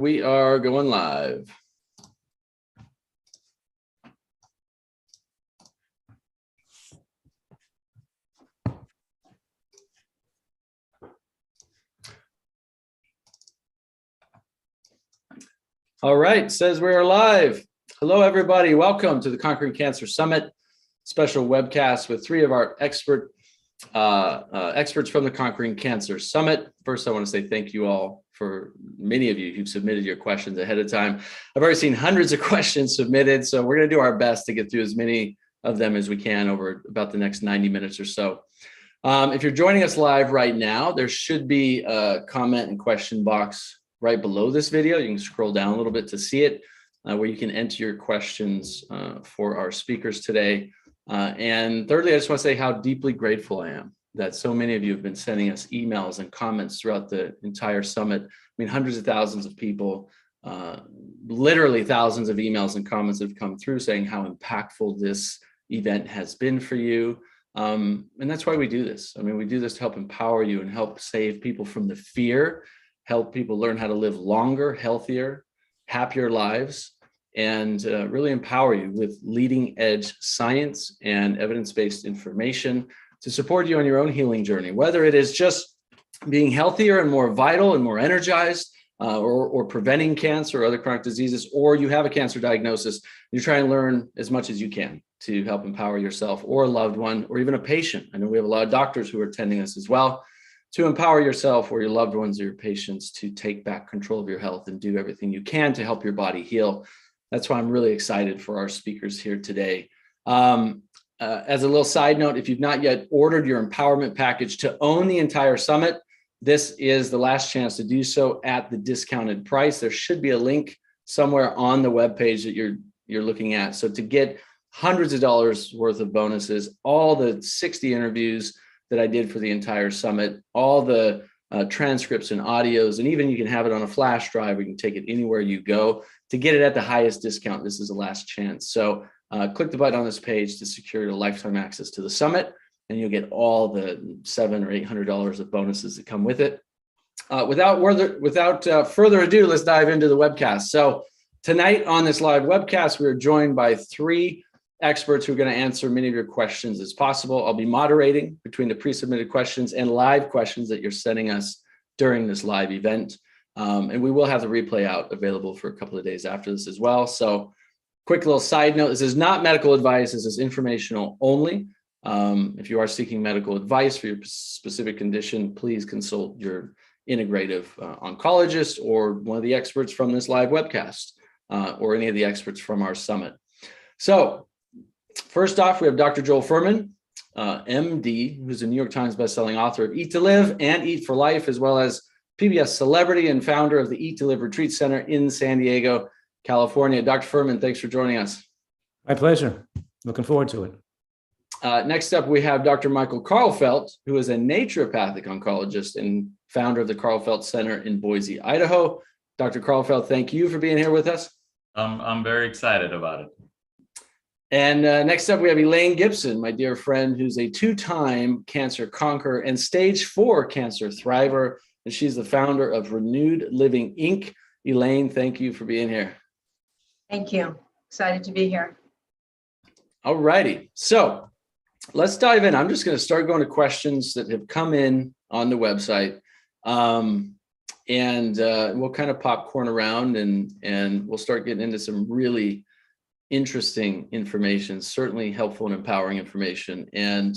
We are going live. All right, says we are live. Hello, everybody. Welcome to the Conquering Cancer Summit special webcast with three of our experts from the Conquering Cancer Summit. First, I want to say thank you all for many of you who've submitted your questions ahead of time. I've already seen hundreds of questions submitted, so we're going to do our best to get through as many of them as we can over about the next 90 minutes or so. If you're joining us live right now, there should be a comment and question box right below this video. You can scroll down a little bit to see it, where you can enter your questions for our speakers today. And thirdly, I just want to say how deeply grateful I am that so many of you have been sending us emails and comments throughout the entire summit. I mean, hundreds of thousands of people, literally thousands of emails and comments have come through saying how impactful this event has been for you. And that's why we do this. I mean, we do this to help empower you and help save people from the fear, help people learn how to live longer, healthier, happier lives, and really empower you with leading edge science and evidence-based information to support you on your own healing journey, whether it is just being healthier and more vital and more energized, or preventing cancer or other chronic diseases, or you have a cancer diagnosis. You try and learn as much as you can to help empower yourself or a loved one or even a patient. I know we have a lot of doctors who are attending us as well, to empower yourself or your loved ones or your patients to take back control of your health and do everything you can to help your body heal. That's why I'm really excited for our speakers here today. As a little side note, if you've not yet ordered your empowerment package to own the entire summit, this is the last chance to do so at the discounted price. There should be a link somewhere on the webpage that you're looking at. So to get hundreds of dollars worth of bonuses, all the 60 interviews that I did for the entire summit, all the transcripts and audios, and even you can have it on a flash drive, or you can take it anywhere you go. To get it at the highest discount, this is the last chance. So click the button on this page to secure your lifetime access to the summit, and you'll get all the $700 or $800 of bonuses that come with it. Without further ado, let's dive into the webcast. So tonight on this live webcast, we are joined by three experts who are going to answer many of your questions as possible. I'll be moderating between the pre-submitted questions and live questions that you're sending us during this live event. And we will have the replay out available for a couple of days after this as well. So quick little side note, this is not medical advice. This is informational only. If you are seeking medical advice for your specific condition, please consult your integrative oncologist or one of the experts from this live webcast, or any of the experts from our summit. So first off, we have Dr. Joel Fuhrman, MD, who's a New York Times bestselling author of Eat to Live and Eat for Life, as well as PBS celebrity and founder of the Eat to Live Retreat Center in San Diego, California. Dr. Fuhrman, thanks for joining us. My pleasure. Looking forward to it. Next up, we have Dr. Michael Karlfeldt, who is a naturopathic oncologist and founder of the Karlfeldt Center in Boise, Idaho. Dr. Karlfeldt, thank you for being here with us. I'm very excited about it. And next up, we have Elaine Gibson, my dear friend, who's a two-time cancer conqueror and stage 4 cancer thriver. And she's the founder of Renewed Living, Inc. Elaine, thank you for being here. Thank you. Excited to be here. All righty. So let's dive in. I'm just going to start going to questions that have come in on the website. And we'll kind of popcorn around and we'll start getting into some really interesting information, certainly helpful and empowering information. And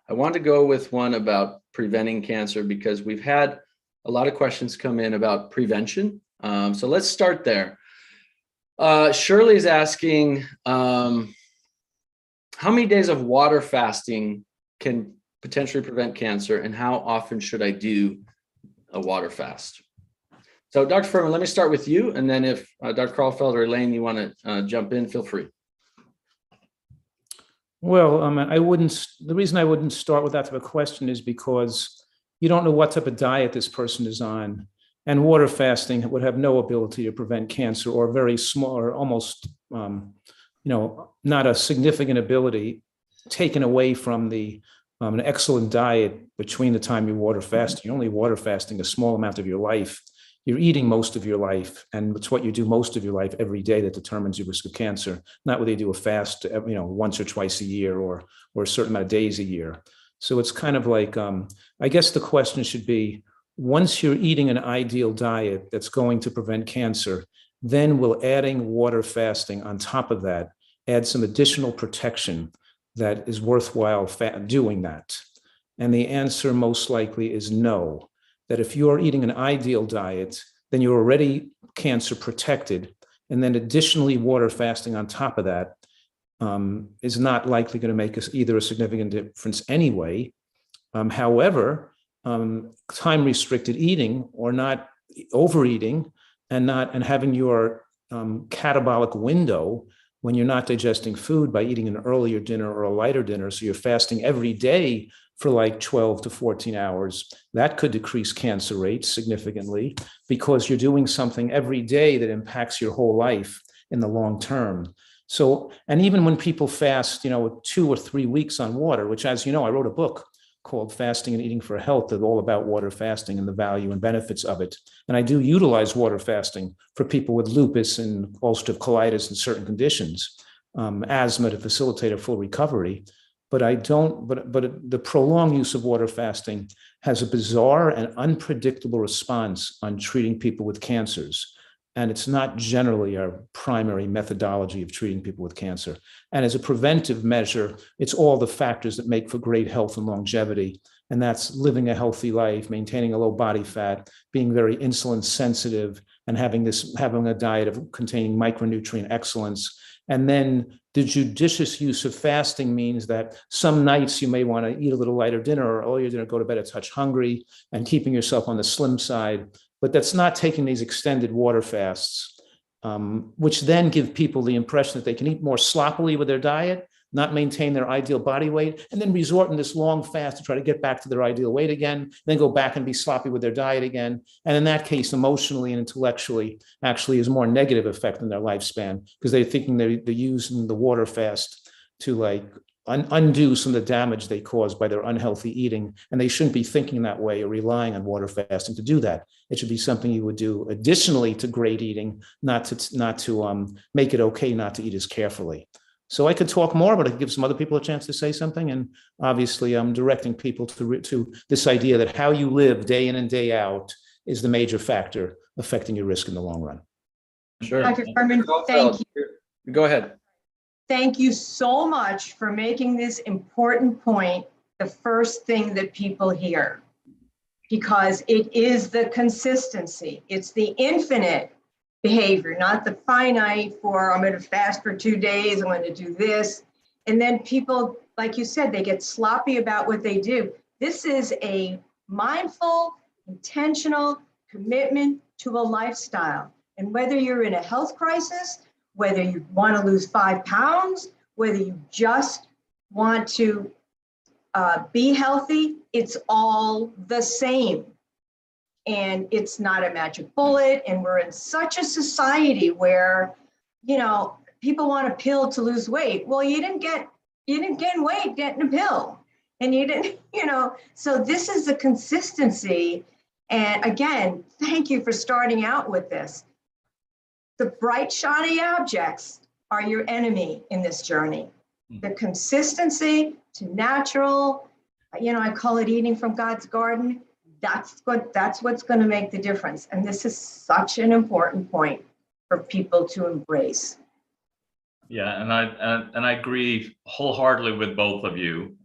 I want to go with one about preventing cancer because we've had a lot of questions come in about prevention. So let's start there. Shirley's asking, how many days of water fasting can potentially prevent cancer, and how often should I do a water fast? So Dr. Fuhrman, let me start with you, and then if Dr. Karlfeldt or Elaine, you want to jump in, feel free. Well, the reason I wouldn't start with that type of question is because you don't know what type of diet this person is on. And water fasting would have no ability to prevent cancer, or very small, or almost, not a significant ability, taken away from an excellent diet between the time you water fast. You're only water fasting a small amount of your life. you're eating most of your life, and it's what you do most of your life every day that determines your risk of cancer, not whether you do a fast, once or twice a year or a certain amount of days a year. So it's kind of like, I guess the question should be, once you're eating an ideal diet that's going to prevent cancer, then will adding water fasting on top of that add some additional protection that is worthwhile doing that? And the answer most likely is no. That if you are eating an ideal diet, then you're already cancer protected. And then additionally, water fasting on top of that is not likely going to make us either a significant difference anyway. However, time restricted eating or not overeating and having your catabolic window when you're not digesting food by eating an earlier dinner or a lighter dinner, so you're fasting every day for like 12 to 14 hours, that could decrease cancer rates significantly because you're doing something every day that impacts your whole life in the long term. So, and even when people fast, 2 or 3 weeks on water, which, as you know, I wrote a book called Fasting and Eating for Health that's all about water fasting and the value and benefits of it. And I do utilize water fasting for people with lupus and ulcerative colitis and certain conditions, asthma, to facilitate a full recovery. But the prolonged use of water fasting has a bizarre and unpredictable response on treating people with cancers. And it's not generally our primary methodology of treating people with cancer. And as a preventive measure, it's all the factors that make for great health and longevity. And that's living a healthy life, maintaining a low body fat, being very insulin sensitive, and having a diet containing micronutrient excellence. And then the judicious use of fasting means that some nights you may want to eat a little lighter dinner, or earlier dinner, go to bed a touch hungry, and keeping yourself on the slim side. But that's not taking these extended water fasts, which then give people the impression that they can eat more sloppily with their diet, not maintain their ideal body weight, and then resort in this long fast to try to get back to their ideal weight again, then go back and be sloppy with their diet again. And in that case, emotionally and intellectually, actually is more negative effect on their lifespan because they're thinking they're using the water fast to undo some of the damage they caused by their unhealthy eating. And they shouldn't be thinking that way or relying on water fasting to do that. It should be something you would do additionally to great eating, not to make it okay not to eat as carefully. So I could talk more, but I could give some other people a chance to say something. And obviously I'm directing people to this idea that how you live day in and day out is the major factor affecting your risk in the long run. Sure. Dr. Furman, thank you. Go ahead. Thank you so much for making this important point the first thing that people hear, because it is the consistency. It's the infinite behavior, not the finite for I'm going to fast for 2 days, I'm going to do this. And then people, like you said, they get sloppy about what they do. This is a mindful, intentional commitment to a lifestyle. And whether you're in a health crisis, whether you want to lose 5 pounds, whether you just want to be healthy, it's all the same. And it's not a magic bullet. And we're in such a society where, people want a pill to lose weight. Well, you didn't gain weight getting a pill. And you didn't, so this is the consistency. And again, thank you for starting out with this. The bright, shiny objects are your enemy in this journey. The consistency to natural, I call it eating from God's garden. That's what's going to make the difference. And this is such an important point for people to embrace. Yeah, and I agree wholeheartedly with both of you.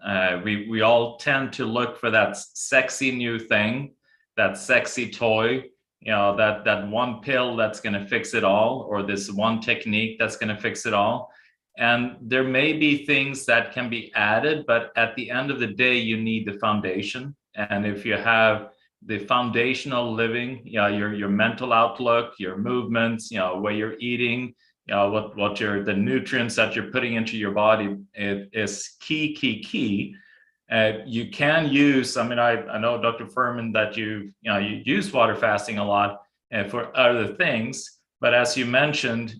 We all tend to look for that sexy new thing, that sexy toy, that one pill that's going to fix it all, or this one technique that's going to fix it all. And there may be things that can be added, but at the end of the day, you need the foundation. And if you have the foundational living, your mental outlook, your movements, where you're eating, the nutrients that you're putting into your body, it is key. You can use, I know, Dr. Furman, that you use water fasting a lot for other things, but as you mentioned,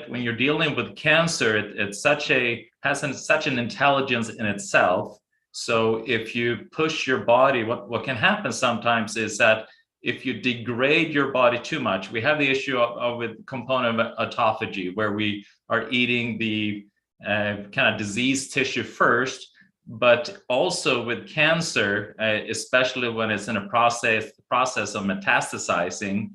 when you're dealing with cancer, it's such an intelligence in itself. So if you push your body, what can happen sometimes is that if you degrade your body too much, we have the issue of with component of autophagy, where we are eating the kind of diseased tissue first, but also with cancer, especially when it's in a process of metastasizing,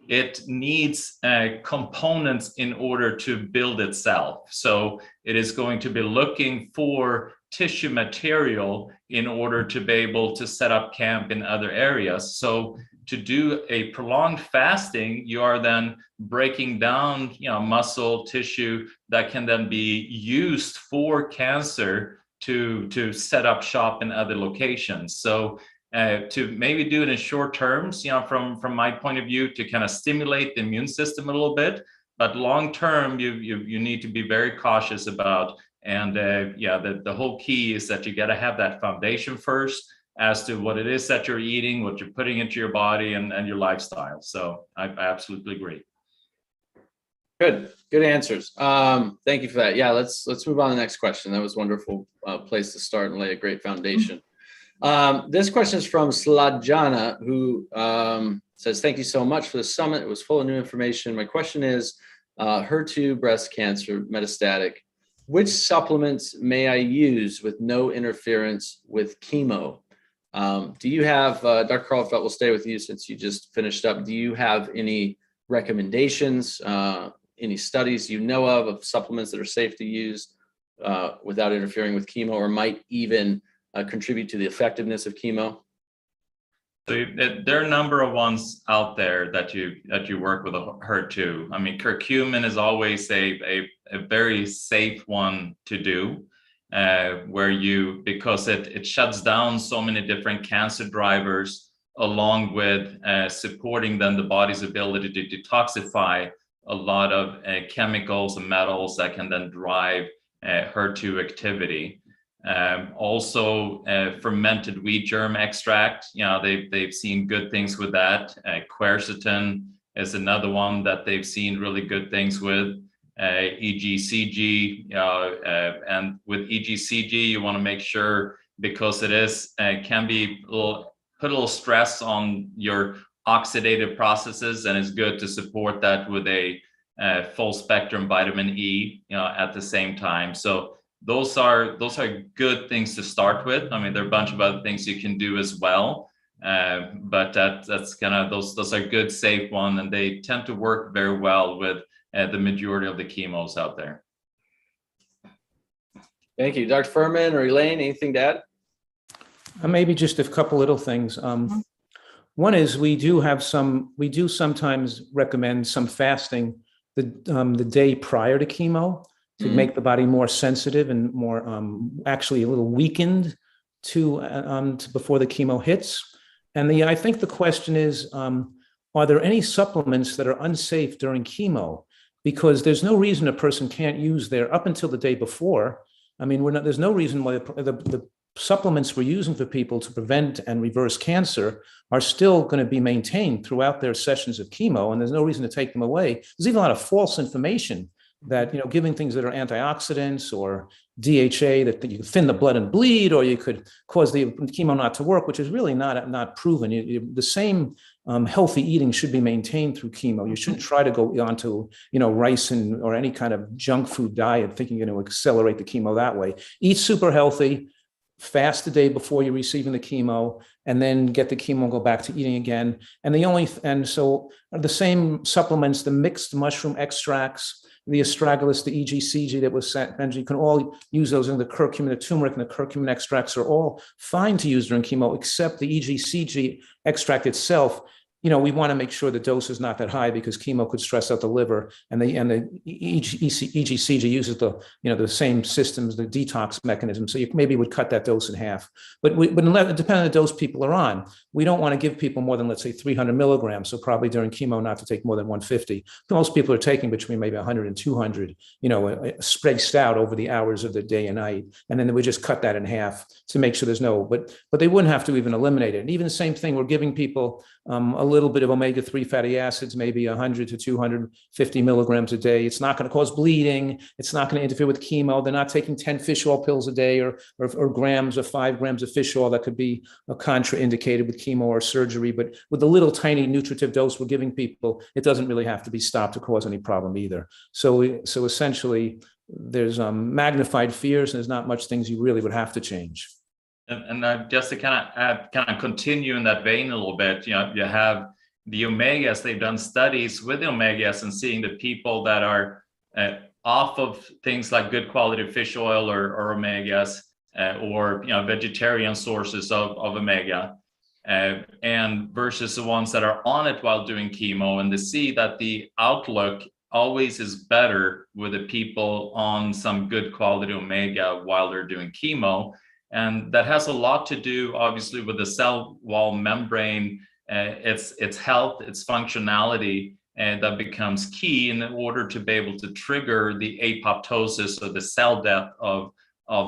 it needs components in order to build itself. So it is going to be looking for tissue material in order to be able to set up camp in other areas. So to do a prolonged fasting, you are then breaking down, muscle tissue that can then be used for cancer to set up shop in other locations. So to maybe do it in short terms, from my point of view, to kind of stimulate the immune system a little bit, but long term, you need to be very cautious about. And the whole key is that you got to have that foundation first as to what it is that you're eating, what you're putting into your body, and your lifestyle. So I absolutely agree. Good answers. Thank you for that. Yeah, let's move on to the next question. That was a wonderful place to start and lay a great foundation. This question is from Slajana, who says, thank you so much for the summit. It was full of new information. My question is, HER2 breast cancer metastatic, which supplements may I use with no interference with chemo? Do you have, Dr. Karlfeldt, we'll stay with you since you just finished up. Do you have any recommendations, any studies you know of supplements that are safe to use without interfering with chemo, or might even contribute to the effectiveness of chemo? So there are a number of ones out there that you work with HER2. I mean, curcumin is always a very safe one to do, because it shuts down so many different cancer drivers, along with supporting then the body's ability to detoxify a lot of chemicals and metals that can then drive HER2 activity. Also, fermented wheat germ extract, they've seen good things with that. Quercetin is another one that they've seen really good things with. EGCG, and with EGCG, you want to make sure, because it is can be put a little stress on your oxidative processes, and it's good to support that with a full spectrum vitamin E, at the same time. So those are good things to start with. I mean, there are a bunch of other things you can do as well, but that's kind of those are good, safe one, and they tend to work very well with the majority of the chemos out there. Thank you. Dr. Furman or Elaine, anything to add? Maybe just a couple little things. One is we do sometimes recommend some fasting the day prior to chemo to make the body more sensitive and more actually a little weakened to before the chemo hits. And I think the question is, are there any supplements that are unsafe during chemo? Because there's no reason a person can't use up until the day before. I mean, there's no reason why the supplements we're using for people to prevent and reverse cancer are still going to be maintained throughout their sessions of chemo, and there's no reason to take them away. There's even a lot of false information that, giving things that are antioxidants or DHA that you can thin the blood and bleed, or you could cause the chemo not to work, which is really not proven. The same healthy eating should be maintained through chemo. You shouldn't try to go onto, rice or any kind of junk food diet thinking you're going to accelerate the chemo that way. Eat super healthy, fast the day before you're receiving the chemo, and then get the chemo and go back to eating again. And so the same supplements, the mixed mushroom extracts, the astragalus, the EGCG that was mentioned, you can all use those in the curcumin, the turmeric, and the curcumin extracts are all fine to use during chemo, except the EGCG extract itself. We want to make sure the dose is not that high because chemo could stress out the liver, and the EGCG uses the same systems, the detox mechanism. So you maybe would cut that dose in half. But depending on the dose people are on, we don't want to give people more than, let's say, 300 milligrams. So probably during chemo, not to take more than 150. Most people are taking between maybe 100 and 200, spaced out over the hours of the day and night. And then we just cut that in half to make sure there's but they wouldn't have to even eliminate it. And even the same thing, we're giving people a little bit of omega-3 fatty acids, maybe 100 to 250 milligrams a day. It's not going to cause bleeding. It's not going to interfere with chemo. They're not taking 10 fish oil pills a day or grams or 5 grams of fish oil that could be contraindicated with chemo or surgery. But with the little tiny nutritive dose we're giving people, it doesn't really have to be stopped to cause any problem either. So essentially, there's magnified fears, and there's not much things you really would have to change. And just to kind of continue in that vein a little bit, you have the omegas. They've done studies with the omegas and seeing the people that are off of things like good quality fish oil or omegas, or vegetarian sources of omega, and versus the ones that are on it while doing chemo, and to see that the outlook always is better with the people on some good quality omega while they're doing chemo. And that has a lot to do, obviously, with the cell wall membrane, its health, its functionality, and that becomes key in order to be able to trigger the apoptosis or the cell death of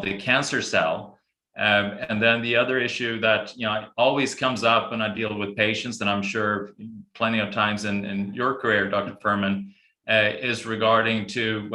the cancer cell. And then the other issue that always comes up when I deal with patients, and I'm sure plenty of times in your career, Dr. Furman, is regarding to,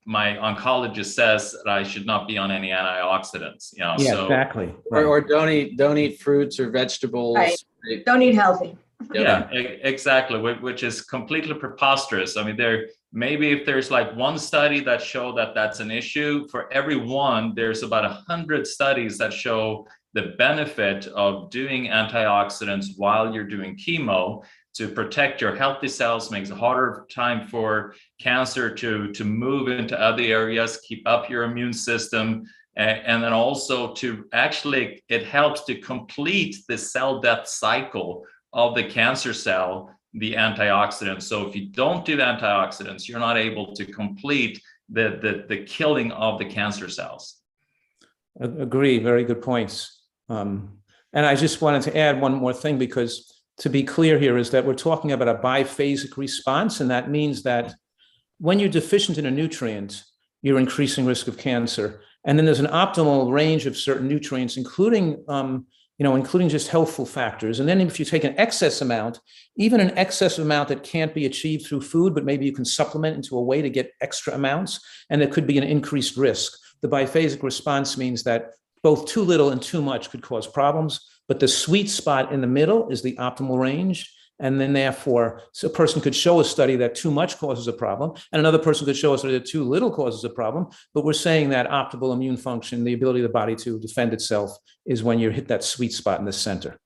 my oncologist says that I should not be on any antioxidants. Yeah, so, exactly. Right. Or don't eat fruits or vegetables. Right. Don't eat healthy. Yeah, exactly, which is completely preposterous. I mean, maybe if there's like one study that show that that's an issue, for every one, there's about 100 studies that show the benefit of doing antioxidants while you're doing chemo to protect your healthy cells, makes it harder time for cancer to move into other areas, keep up your immune system, and then also it helps to complete the cell death cycle of the cancer cell, the antioxidants. So if you don't do antioxidants, you're not able to complete the killing of the cancer cells. Agree, very good points. And I just wanted to add one more thing, because to be clear here is that we're talking about a biphasic response, and that means that when you're deficient in a nutrient, you're increasing risk of cancer. And then there's an optimal range of certain nutrients, including just healthful factors. And then if you take an excess amount, even an excess amount that can't be achieved through food, but maybe you can supplement into a way to get extra amounts, and it could be an increased risk. The biphasic response means that both too little and too much could cause problems, but the sweet spot in the middle is the optimal range. And then therefore, so a person could show a study that too much causes a problem, and another person could show a study that too little causes a problem. But we're saying that optimal immune function, the ability of the body to defend itself, is when you hit that sweet spot in the center.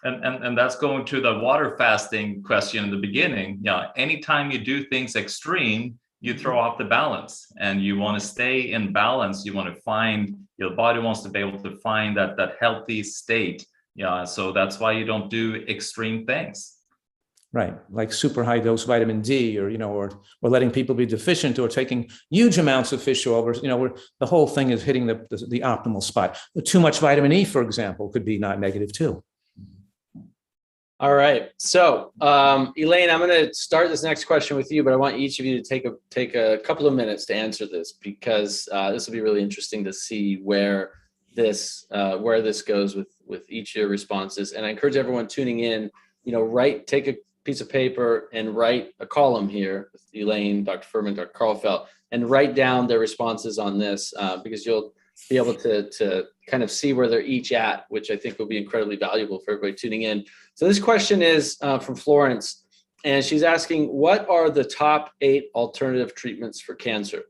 And that's going to the water fasting question in the beginning. Anytime you do things extreme, you throw off the balance, and you want to stay in balance. You want to find, your body wants to be able to find that healthy state. So that's why you don't do extreme things. Right, like super high dose vitamin D, or letting people be deficient, or taking huge amounts of fish oil. Where the whole thing is hitting the optimal spot. Too much vitamin E, for example, could be not negative too. All right, so Elaine, I'm going to start this next question with you, but I want each of you to take a couple of minutes to answer this, because this will be really interesting to see where this goes with each of your responses. And I encourage everyone tuning in, take a piece of paper and write a column here with Elaine, Dr. Furman, Dr. Karlfeldt, and write down their responses on this, because you'll be able to kind of see where they're each at, which I think will be incredibly valuable for everybody tuning in. So this question is from Florence, and she's asking, what are the top 8 alternative treatments for cancer?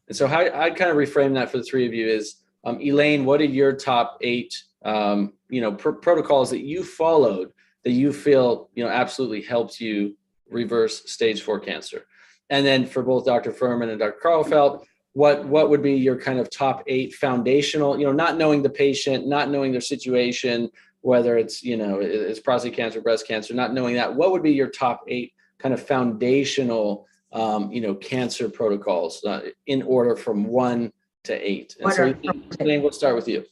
And so how I'd kind of reframe that for the three of you is, Elaine, what are your top 8 protocols that you followed that you feel absolutely helped you reverse stage 4 cancer? And then for both Dr. Furman and Dr. Karlfeldt, what would be your kind of top 8 foundational, not knowing the patient, not knowing their situation, whether it's it's prostate cancer, breast cancer, not knowing that, what would be your top 8 kind of foundational cancer protocols in order from 1 to 8? And so Elaine, we'll start with you.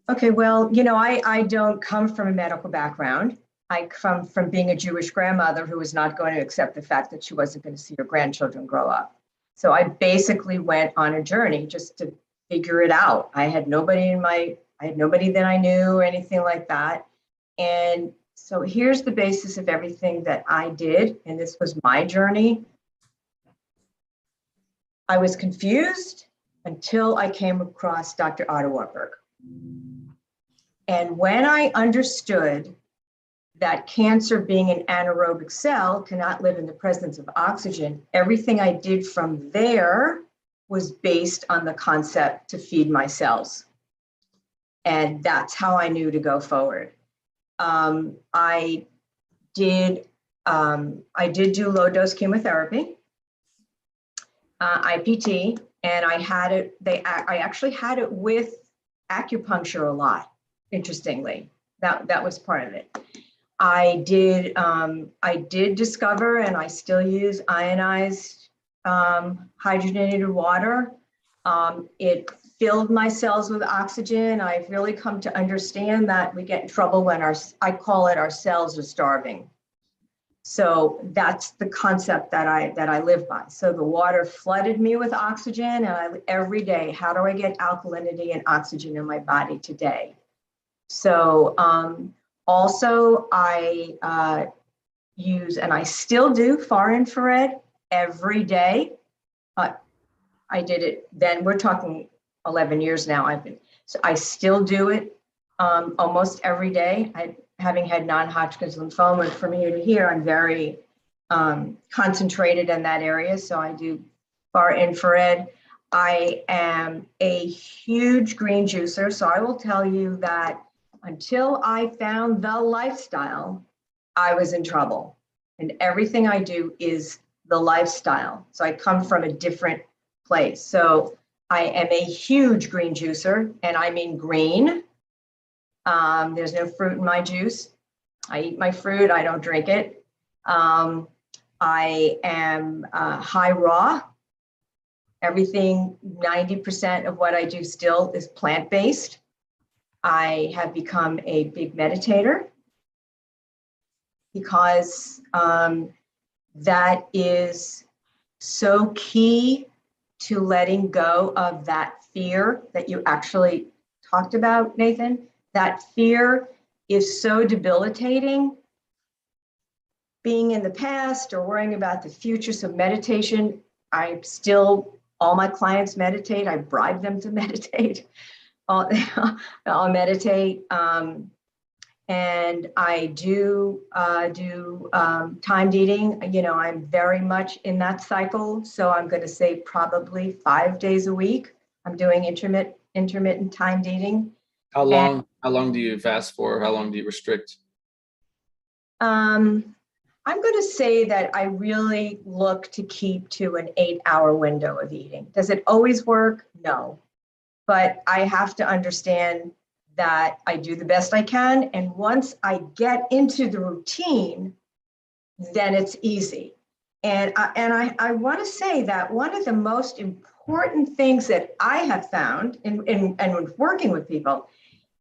Okay, well, I don't come from a medical background. I come from being a Jewish grandmother who was not going to accept the fact that she wasn't going to see her grandchildren grow up. So I basically went on a journey just to figure it out. I had nobody that I knew or anything like that. And So here's the basis of everything that I did, and this was my journey. I was confused until I came across Dr. Otto Warburg. And when I understood that cancer, being an anaerobic cell, cannot live in the presence of oxygen, everything I did from there was based on the concept to feed my cells. And that's how I knew to go forward. I did do low dose chemotherapy, IPT, and I had it. I actually had it with acupuncture a lot. Interestingly, that was part of it. I did discover, and I still use ionized hydrogenated water. It filled my cells with oxygen. I've really come to understand that we get in trouble when I call it, our cells are starving. So that's the concept that I live by. So the water flooded me with oxygen, and every day, how do I get alkalinity and oxygen in my body today? So also I use, and I still do, far infrared every day. I did it then, we're talking 11 years now. So I still do it almost every day. Having had non-Hodgkin's lymphoma, from here to here, I'm very concentrated in that area. So I do far infrared. I am a huge green juicer. So I will tell you that until I found the lifestyle, I was in trouble. And everything I do is the lifestyle. So I come from a different place. So I am a huge green juicer, and I mean green. There's no fruit in my juice. I eat my fruit, I don't drink it. I am high raw. Everything, 90% of what I do still is plant-based. I have become a big meditator because that is so key to letting go of that fear that you actually talked about, Nathan. That fear is so debilitating. Being in the past or worrying about the future. So meditation, all my clients meditate. I bribe them to meditate. I'll meditate. And I do timed eating. You know, I'm very much in that cycle. So I'm going to say probably 5 days a week. I'm doing intermittent timed eating. How long do you fast for? How long do you restrict? I'm going to say that I really look to keep to an 8-hour window of eating. Does it always work? No. But I have to understand that I do the best I can. And once I get into the routine, then it's easy. And I want to say that one of the most important things that I have found in working with people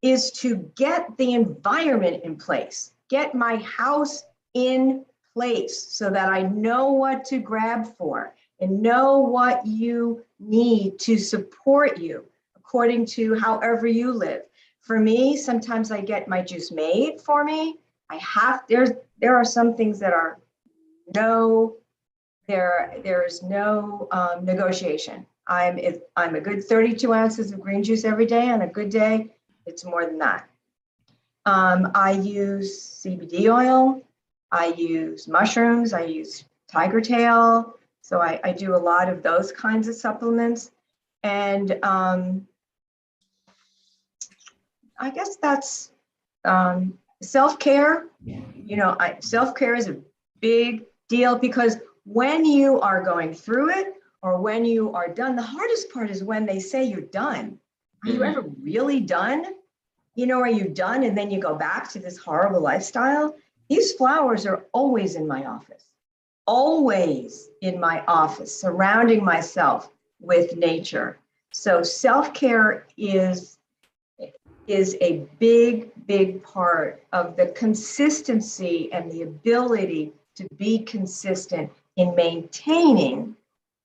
is to get the environment in place, get my house in place so that I know what to grab for and know what you need to support you according to however you live. For me, sometimes I get my juice made for me. There are some things that are there is no negotiation. I'm a good 32 ounces of green juice every day. On a good day, it's more than that. I use CBD oil. I use mushrooms. I use tiger tail. So I do a lot of those kinds of supplements. And I guess that's self-care. You know, self-care is a big deal because when you are going through it or when you are done, the hardest part is when they say you're done. Are you ever really done? You know, are you done? And then you go back to this horrible lifestyle. These flowers are always in my office, surrounding myself with nature. So self-care is a big part of the consistency and the ability to be consistent in maintaining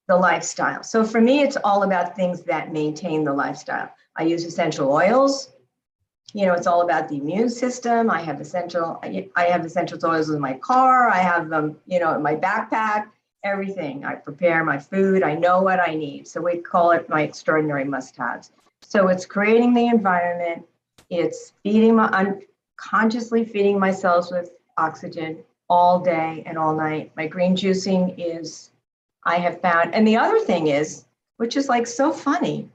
the lifestyle. So for me, it's all about things that maintain the lifestyle. I use essential oils. it's all about the immune system. I have essential oils in my car. I have them, in my backpack, everything. I prepare my food. I know what I need. So we call it my extraordinary must-haves. So it's creating the environment. It's I'm consciously feeding my cells with oxygen all day and all night. My green juicing is, I have found, and the other thing is, which is like so funny,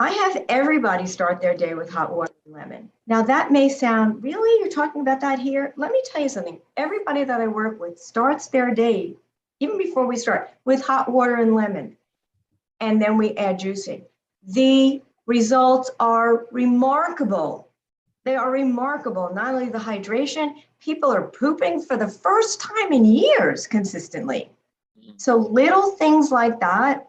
I have everybody start their day with hot water and lemon. Now that may sound, really, you're talking about that here? Let me tell you something. Everybody that I work with starts their day, even before we start, with hot water and lemon. And then we add juicing. The results are remarkable. They are remarkable. Not only the hydration, people are pooping for the first time in years consistently. So little things like that,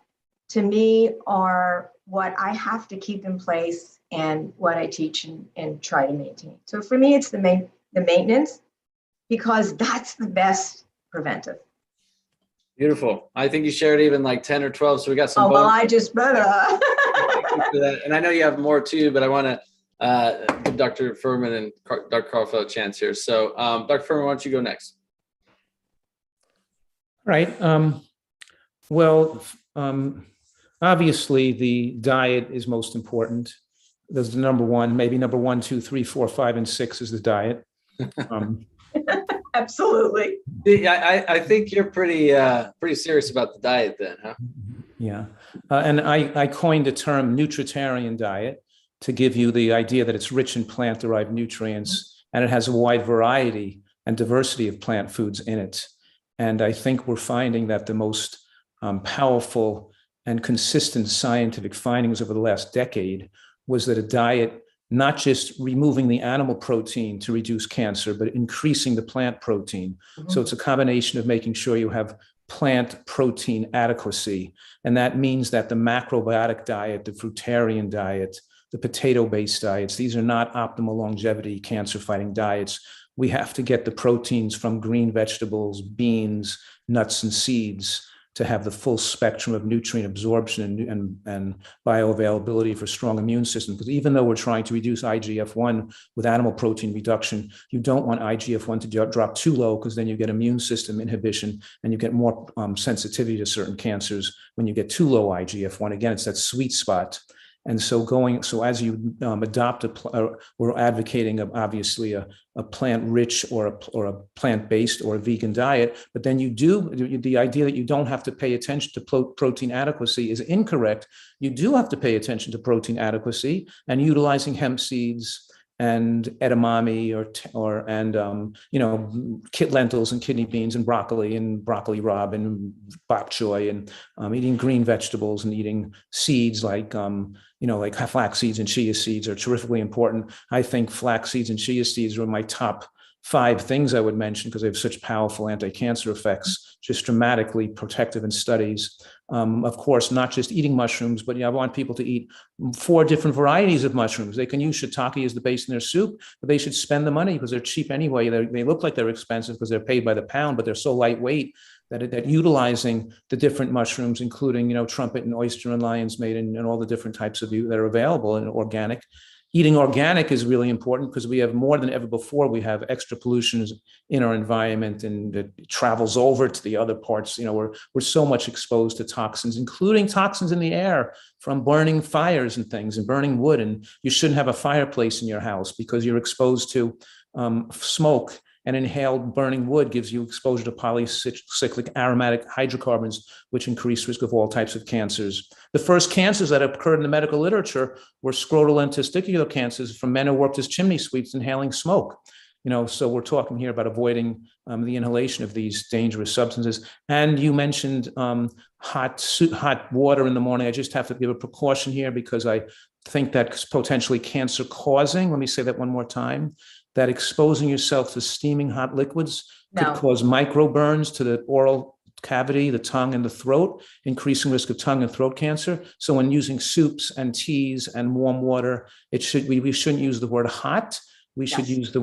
to me, are what I have to keep in place and what I teach and try to maintain. So for me, it's the maintenance, because that's the best preventive. Beautiful. I think you shared even like 10 or 12. So we got some. Oh, well, I just better. For that. And I know you have more too, but I want to give Dr. Furman and Dr. Carlfeld a chance here. So Dr. Furman, why don't you go next? Right. Obviously, the diet is most important. There's the number one, maybe number 1, 2, 3, 4, 5, and 6 is the diet. Absolutely. Yeah, I think you're pretty serious about the diet then, huh? Yeah. And I coined the term nutritarian diet to give you the idea that it's rich in plant-derived nutrients and it has a wide variety and diversity of plant foods in it. And I think we're finding that the most powerful and consistent scientific findings over the last decade was that a diet, not just removing the animal protein to reduce cancer, but increasing the plant protein. Mm-hmm. So it's a combination of making sure you have plant protein adequacy. And that means that the macrobiotic diet, the fruitarian diet, the potato-based diets, these are not optimal longevity cancer-fighting diets. We have to get the proteins from green vegetables, beans, nuts, and seeds to have the full spectrum of nutrient absorption and bioavailability for strong immune system. Because even though we're trying to reduce IGF-1 with animal protein reduction, you don't want IGF-1 to drop too low, because then you get immune system inhibition and you get more sensitivity to certain cancers when you get too low IGF-1. Again, it's that sweet spot. And so as you adopt we're advocating obviously a plant-rich or a plant-based or a vegan diet, but then the idea that you don't have to pay attention to protein adequacy is incorrect. You do have to pay attention to protein adequacy, and utilizing hemp seeds and edamame kit lentils and kidney beans and broccoli rabe and bok choy, and eating green vegetables and eating seeds like flax seeds and chia seeds are terrifically important. I think flax seeds and chia seeds are my top 5 things I would mention, because they have such powerful anti-cancer effects, just dramatically protective in studies. Of course, not just eating mushrooms, but I want people to eat 4 different varieties of mushrooms. They can use shiitake as the base in their soup, but they should spend the money because they're cheap anyway. They look like they're expensive because they're paid by the pound, but they're so lightweight that utilizing the different mushrooms, including trumpet and oyster and lion's mane and all the different types of that are available and organic. Eating organic is really important because we have more than ever before. We have extra pollution in our environment, and it travels over to the other parts. We're so much exposed to toxins, including toxins in the air from burning fires and things and burning wood. And you shouldn't have a fireplace in your house because you're exposed to smoke. And inhaled burning wood gives you exposure to polycyclic aromatic hydrocarbons, which increase risk of all types of cancers. The first cancers that occurred in the medical literature were scrotal and testicular cancers from men who worked as chimney sweeps inhaling smoke. So we're talking here about avoiding the inhalation of these dangerous substances. And you mentioned hot water in the morning. I just have to give a precaution here because I think that's potentially cancer causing. Let me say that one more time. That exposing yourself to steaming hot liquids could cause microburns to the oral cavity, the tongue, and the throat, increasing risk of tongue and throat cancer. So when using soups and teas and warm water, we shouldn't use the word hot. We should use the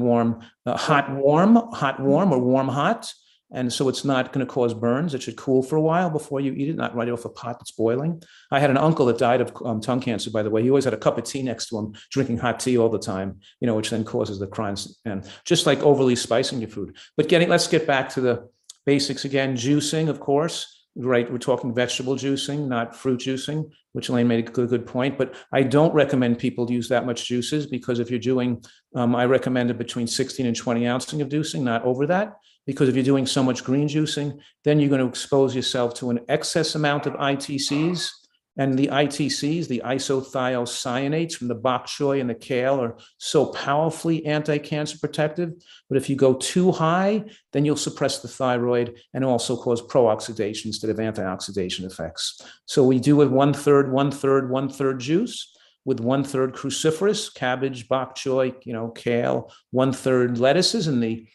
hot warm or warm hot. And so it's not going to cause burns. It should cool for a while before you eat it, not right off a pot that's boiling. I had an uncle that died of tongue cancer, by the way. He always had a cup of tea next to him, drinking hot tea all the time, which then causes the crimes. And just like overly spicing your food. But let's get back to the basics again. Juicing, of course. Right, we're talking vegetable juicing, not fruit juicing, which Elaine made a good point. But I don't recommend people use that much juices, because if you're doing, I recommend it between 16 and 20 ounces of juicing, not over that. Because if you're doing so much green juicing, then you're going to expose yourself to an excess amount of ITCs. And the ITCs, the isothiocyanates from the bok choy and the kale, are so powerfully anti-cancer protective. But if you go too high, then you'll suppress the thyroid and also cause pro-oxidation instead of antioxidation effects. So we do with 1/3, 1/3, 1/3 juice, with 1/3 cruciferous, cabbage, bok choy, kale, 1/3 lettuces. And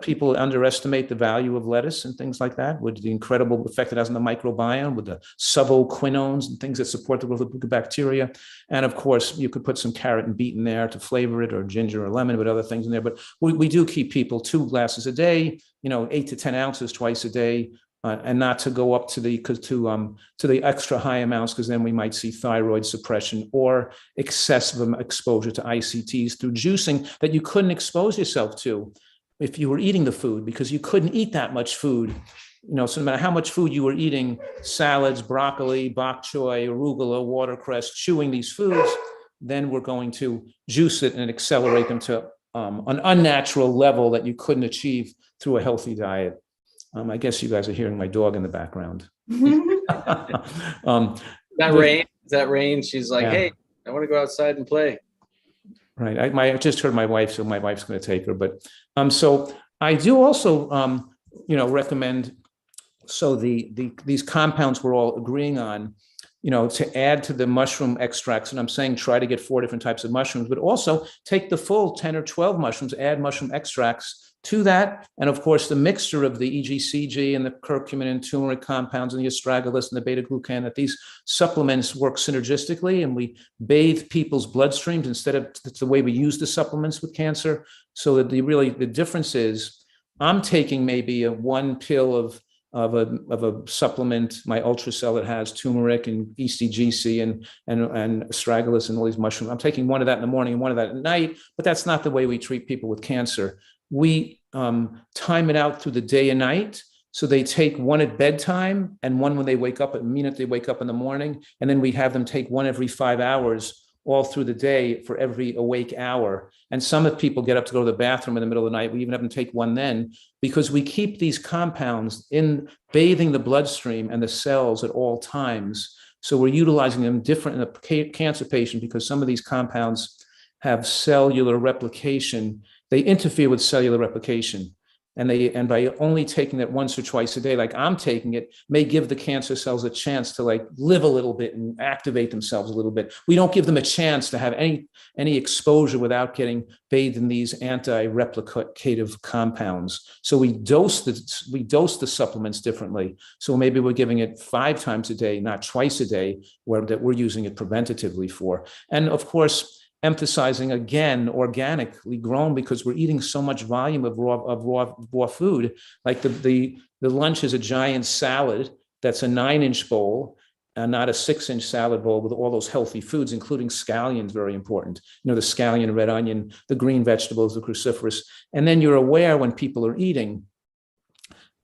people underestimate the value of lettuce and things like that, with the incredible effect it has on the microbiome, with the suboquinones and things that support the growth of good bacteria. And of course, you could put some carrot and beet in there to flavor it, or ginger or lemon, with other things in there. But we do keep people 2 glasses a day, 8 to 10 ounces twice a day. And not to go up to the extra high amounts, because then we might see thyroid suppression or excessive exposure to ICTs through juicing that you couldn't expose yourself to if you were eating the food, because you couldn't eat that much food. So no matter how much food you were eating, salads, broccoli, bok choy, arugula, watercress, chewing these foods, then we're going to juice it and accelerate them to an unnatural level that you couldn't achieve through a healthy diet. I guess you guys are hearing my dog in the background. That rain. She's like, Yeah. Hey, I want to go outside and play. Right. I just heard my wife, so my wife's going to take her. But so I do also, recommend. So these compounds we're all agreeing on, to add to the mushroom extracts. And I'm saying try to get 4 different types of mushrooms, but also take the full 10 or 12 mushrooms, add mushroom extracts to that. And of course, the mixture of the EGCG and the curcumin and turmeric compounds and the astragalus and the beta-glucan, that these supplements work synergistically, and we bathe people's bloodstreams instead of the way we use the supplements with cancer. So that the difference is, I'm taking maybe one pill of a supplement, my Ultracell, that has turmeric and ECGC and astragalus and all these mushrooms. I'm taking one of that in the morning and one of that at night, but that's not the way we treat people with cancer. We time it out through the day and night. So they take one at bedtime and one when they wake up, they wake up in the morning. And then we have them take one every 5 hours all through the day for every awake hour. And some of people get up to go to the bathroom in the middle of the night. We even have them take one then, because we keep these compounds in bathing the bloodstream and the cells at all times. So we're utilizing them different in a cancer patient, because some of these compounds have cellular replication. They interfere with cellular replication. And by only taking it once or twice a day, like I'm taking it, may give the cancer cells a chance to live a little bit and activate themselves a little bit. We don't give them a chance to have any exposure without getting bathed in these anti-replicative compounds. So we dose the supplements differently. So maybe we're giving it 5 times a day, not twice a day, that we're using it preventatively for. And of course, emphasizing again, organically grown, because we're eating so much volume of raw food. Like the lunch is a giant salad that's a 9-inch bowl, and not a 6-inch salad bowl, with all those healthy foods, including scallions, very important. The scallion, red onion, the green vegetables, the cruciferous. And then you're aware when people are eating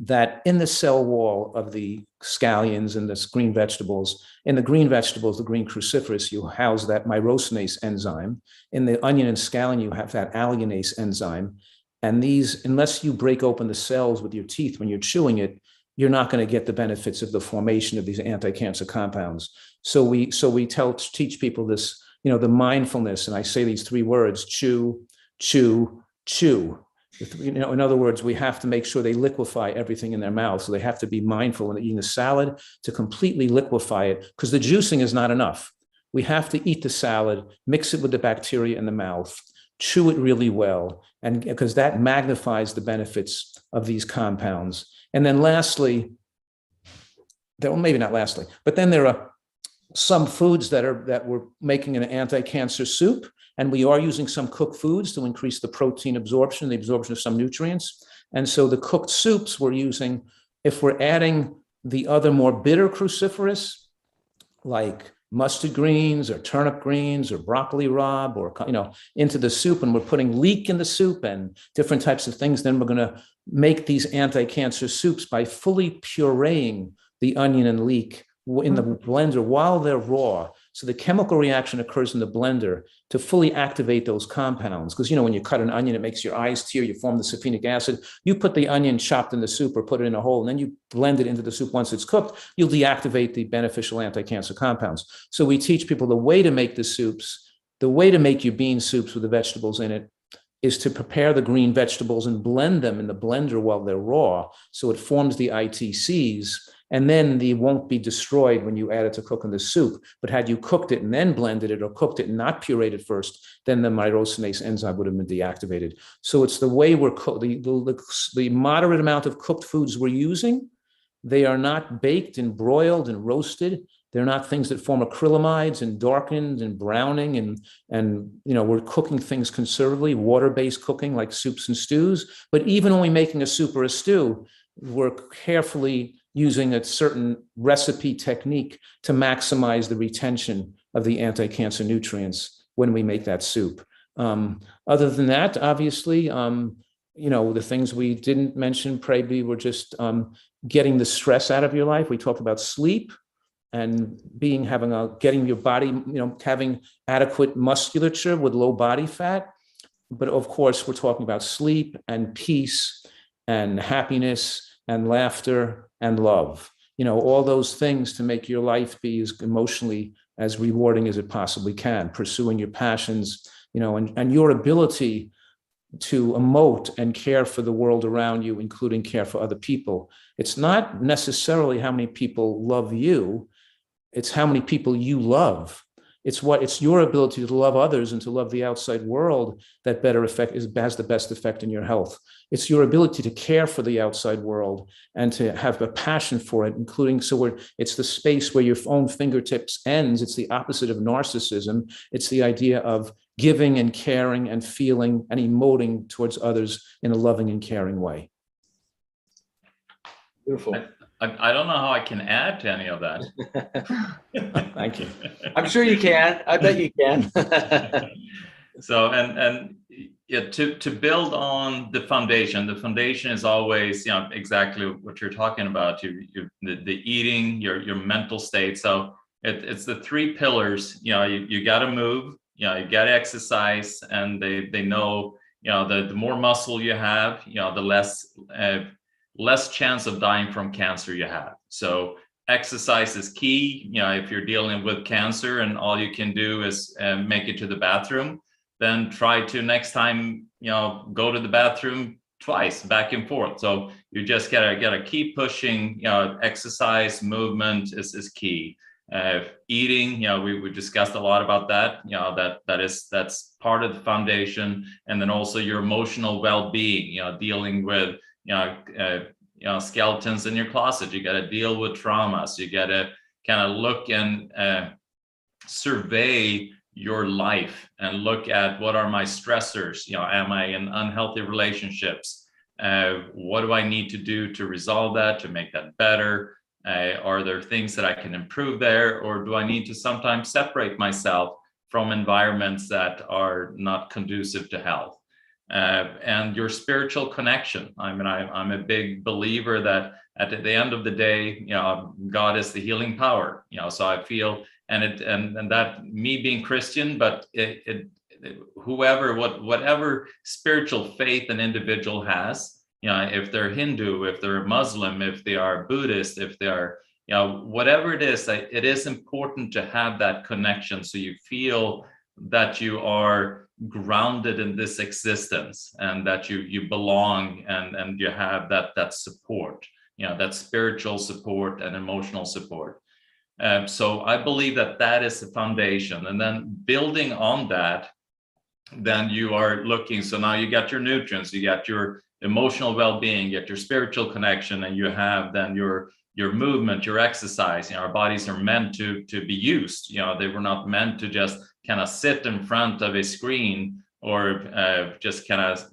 that in the cell wall of the scallions and the green vegetables, in the green vegetables, the green cruciferous, you house that myrosinase enzyme. In the onion and scallion, you have that alliinase enzyme. And these, unless you break open the cells with your teeth when you're chewing it, you're not going to get the benefits of the formation of these anti-cancer compounds. So we teach people this, the mindfulness, and I say these 3 words: chew, chew, chew. In other words, we have to make sure they liquefy everything in their mouth. So they have to be mindful when they're eating a salad to completely liquefy it, because the juicing is not enough. We have to eat the salad, mix it with the bacteria in the mouth, chew it really well, and because that magnifies the benefits of these compounds. And then lastly, maybe not lastly, but then there are some foods that we're making an anti-cancer soup. And we are using some cooked foods to increase the protein absorption, the absorption of some nutrients. And so the cooked soups we're using, if we're adding the other more bitter cruciferous, like mustard greens or turnip greens or broccoli rabe or, into the soup, and we're putting leek in the soup and different types of things, then we're going to make these anti-cancer soups by fully pureeing the onion and leek in the blender while they're raw. So the chemical reaction occurs in the blender to fully activate those compounds. Because, when you cut an onion, it makes your eyes tear, you form the sulfonic acid. You put the onion chopped in the soup or put it in a hole, and then you blend it into the soup once it's cooked, you'll deactivate the beneficial anti-cancer compounds. So we teach people the way to make the soups, the way to make your bean soups with the vegetables in it is to prepare the green vegetables and blend them in the blender while they're raw. So it forms the ITCs. And then they won't be destroyed when you add it to cooking the soup. But had you cooked it and then blended it, or cooked it and not pureed it first, then the myrosinase enzyme would have been deactivated. So it's the way we're the moderate amount of cooked foods we're using. They are not baked and broiled and roasted. They're not things that form acrylamides and darkened and browning, and we're cooking things conservatively, water-based cooking like soups and stews. But even when we're making a soup or a stew, we're carefully using a certain recipe technique to maximize the retention of the anti-cancer nutrients when we make that soup. Other than that, obviously, the things we didn't mention, probably, were just getting the stress out of your life. We talked about sleep and getting your body, having adequate musculature with low body fat. But of course, we're talking about sleep and peace and happiness and laughter and love, all those things to make your life be as emotionally as rewarding as it possibly can, pursuing your passions, and your ability to emote and care for the world around you, including care for other people. It's not necessarily how many people love you, it's how many people you love. It's your ability to love others and to love the outside world that has the best effect in your health. It's your ability to care for the outside world and to have a passion for it, including, it's the space where your own fingertips ends. It's the opposite of narcissism. It's the idea of giving and caring and feeling and emoting towards others in a loving and caring way. Beautiful. I don't know how I can add to any of that. Thank you. I'm sure you can. I bet you can. So, to build on the foundation is always, exactly what you're talking about, the eating, your mental state. So it's the three pillars. You got to move, you got to exercise, and they know, the more muscle you have, the less chance of dying from cancer you have. So exercise is key. If you're dealing with cancer and all you can do is make it to the bathroom, then try to next time, go to the bathroom twice, back and forth. So you just gotta keep pushing. Exercise, movement is key. Eating, we discussed a lot about that. That's part of the foundation, and then also your emotional well-being. Dealing with skeletons in your closet. You got to deal with trauma. So you got to kind of look and survey your life and look at, what are my stressors? Am I in unhealthy relationships? What do I need to do to resolve that, to make that better? Are there things that I can improve there? Or do I need to sometimes separate myself from environments that are not conducive to health? And your spiritual connection. I'm a big believer that at the end of the day, God is the healing power. So I feel, and that, me being Christian, but whatever spiritual faith an individual has, if they're Hindu, if they're Muslim, if they are Buddhist, if they are, whatever it is important to have that connection, so you feel that you are grounded in this existence, and that you belong, and you have that support, that spiritual support and emotional support. So I believe that is the foundation, and then building on that, then you are looking. So now you got your nutrients, you got your emotional well-being, you got your spiritual connection, and you have then your movement, your exercise. Our bodies are meant to be used. They were not meant to just kind of sit in front of a screen, or just kind of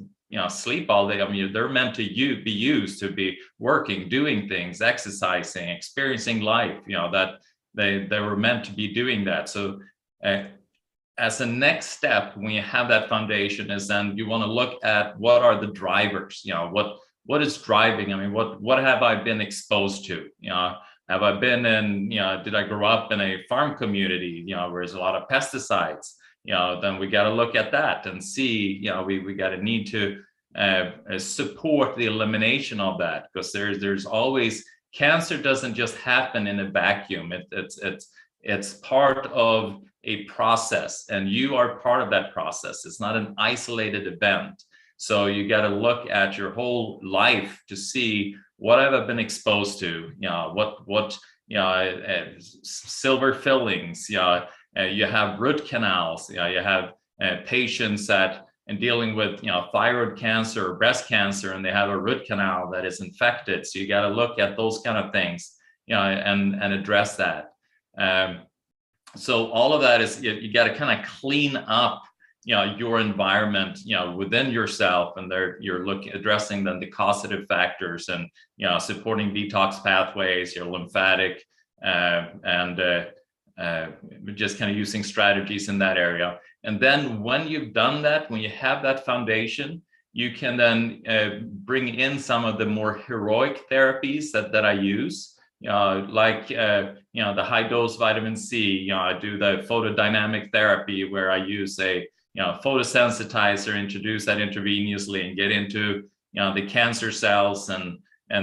sleep all day. I mean, they're meant to be used to be working, doing things, exercising, experiencing life, that they were meant to be doing that. So as a next step, when you have that foundation, is then you want to look at what are the drivers, what is driving. I mean, what have I been exposed to? Have I been in, did I grow up in a farm community, where there's a lot of pesticides? Then we got to look at that and see, we got to need to support the elimination of that, because there's always, cancer doesn't just happen in a vacuum. It's part of a process, and you are part of that process. It's not an isolated event. So you got to look at your whole life to see what have I been exposed to. What silver fillings. You have root canals. You have patients that and dealing with thyroid cancer or breast cancer, and they have a root canal that is infected. So you got to look at those kind of things, and address that. So all of that is, you got to kind of clean up, your environment, within yourself, and there you're addressing then the causative factors, and supporting detox pathways, your lymphatic, and just kind of using strategies in that area. And then when you've done that, when you have that foundation, you can then bring in some of the more heroic therapies that I use. Like the high dose vitamin C. I do the photodynamic therapy, where I use a photosensitizer, introduce that intravenously and get into the cancer cells, and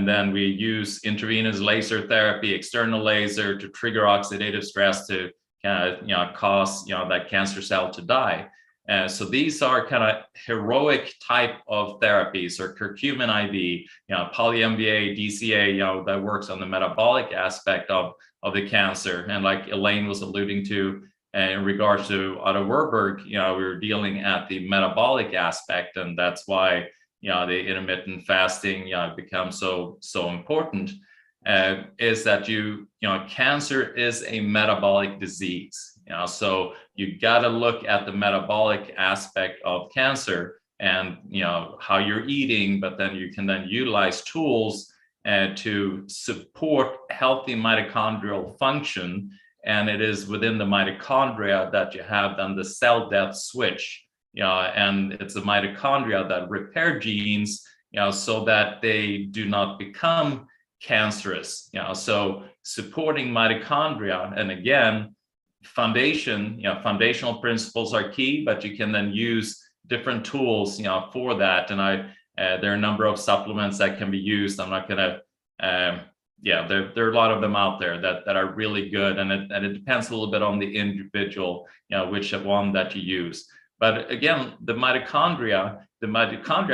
then we use intravenous laser therapy, external laser, to trigger oxidative stress to kind of cause that cancer cell to die. So these are kind of heroic type of therapies, or curcumin IV, poly-MVA, DCA, that works on the metabolic aspect of the cancer. And like Elaine was alluding to, in regards to Otto Warburg, we were dealing at the metabolic aspect, and that's why the intermittent fasting becomes so important. Is that cancer is a metabolic disease. So you got to look at the metabolic aspect of cancer, and how you're eating, but then you can then utilize tools to support healthy mitochondrial function. And it is within the mitochondria that you have then the cell death switch. And it's the mitochondria that repair genes, so that they do not become cancerous. So supporting mitochondria, and again, foundational principles are key, but you can then use different tools, for that. And there are a number of supplements that can be used. I'm not going to, there are a lot of them out there that are really good, and it depends a little bit on the individual, which one that you use. But again, the mitochondria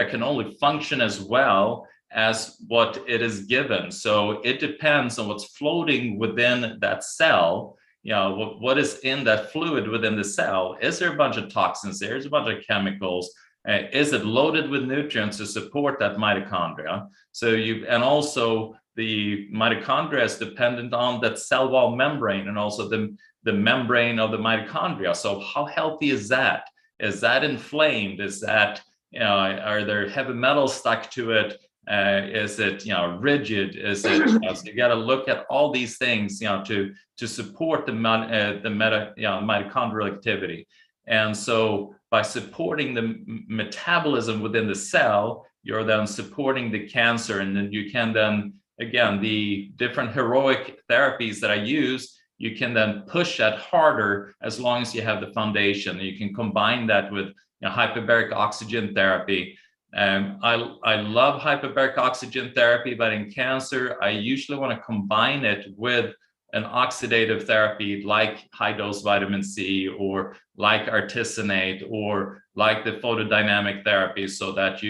can only function as well as what it is given. So it depends on what's floating within that cell. What is in that fluid within the cell. Is there a bunch of toxins there? Is a bunch of chemicals? Is it loaded with nutrients to support that mitochondria? And also the mitochondria is dependent on that cell wall membrane, and also the membrane of the mitochondria. So how healthy is that? Is that inflamed? Is that, are there heavy metals stuck to it? Is it rigid? Is it so you got to look at all these things to support the mitochondrial activity. And so by supporting the metabolism within the cell, you're then supporting the cancer. And then you can then, again, the different heroic therapies that I use, you can then push that harder as long as you have the foundation. You can combine that with hyperbaric oxygen therapy. I love hyperbaric oxygen therapy, but in cancer, I usually want to combine it with an oxidative therapy like high dose vitamin C, or like artesunate, or like the photodynamic therapy, so that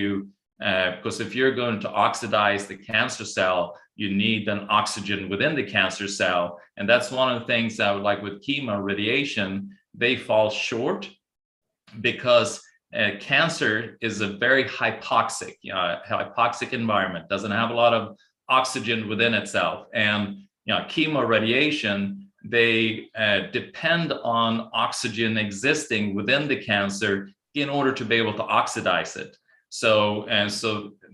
because if you're going to oxidize the cancer cell, you need an oxygen within the cancer cell. And that's one of the things that, like with chemo radiation, they fall short, because cancer is a very hypoxic environment, doesn't have a lot of oxygen within itself. And chemo radiation, they depend on oxygen existing within the cancer in order to be able to oxidize it. So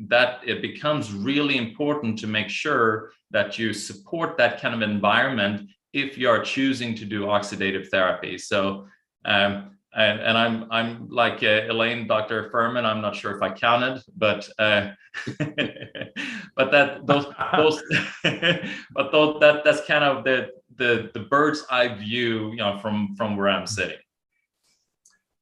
that it becomes really important to make sure that you support that kind of environment if you are choosing to do oxidative therapy. So and I'm like Elaine, Dr. Furman. I'm not sure if I counted, but but that's kind of the bird's eye view, from where I'm sitting.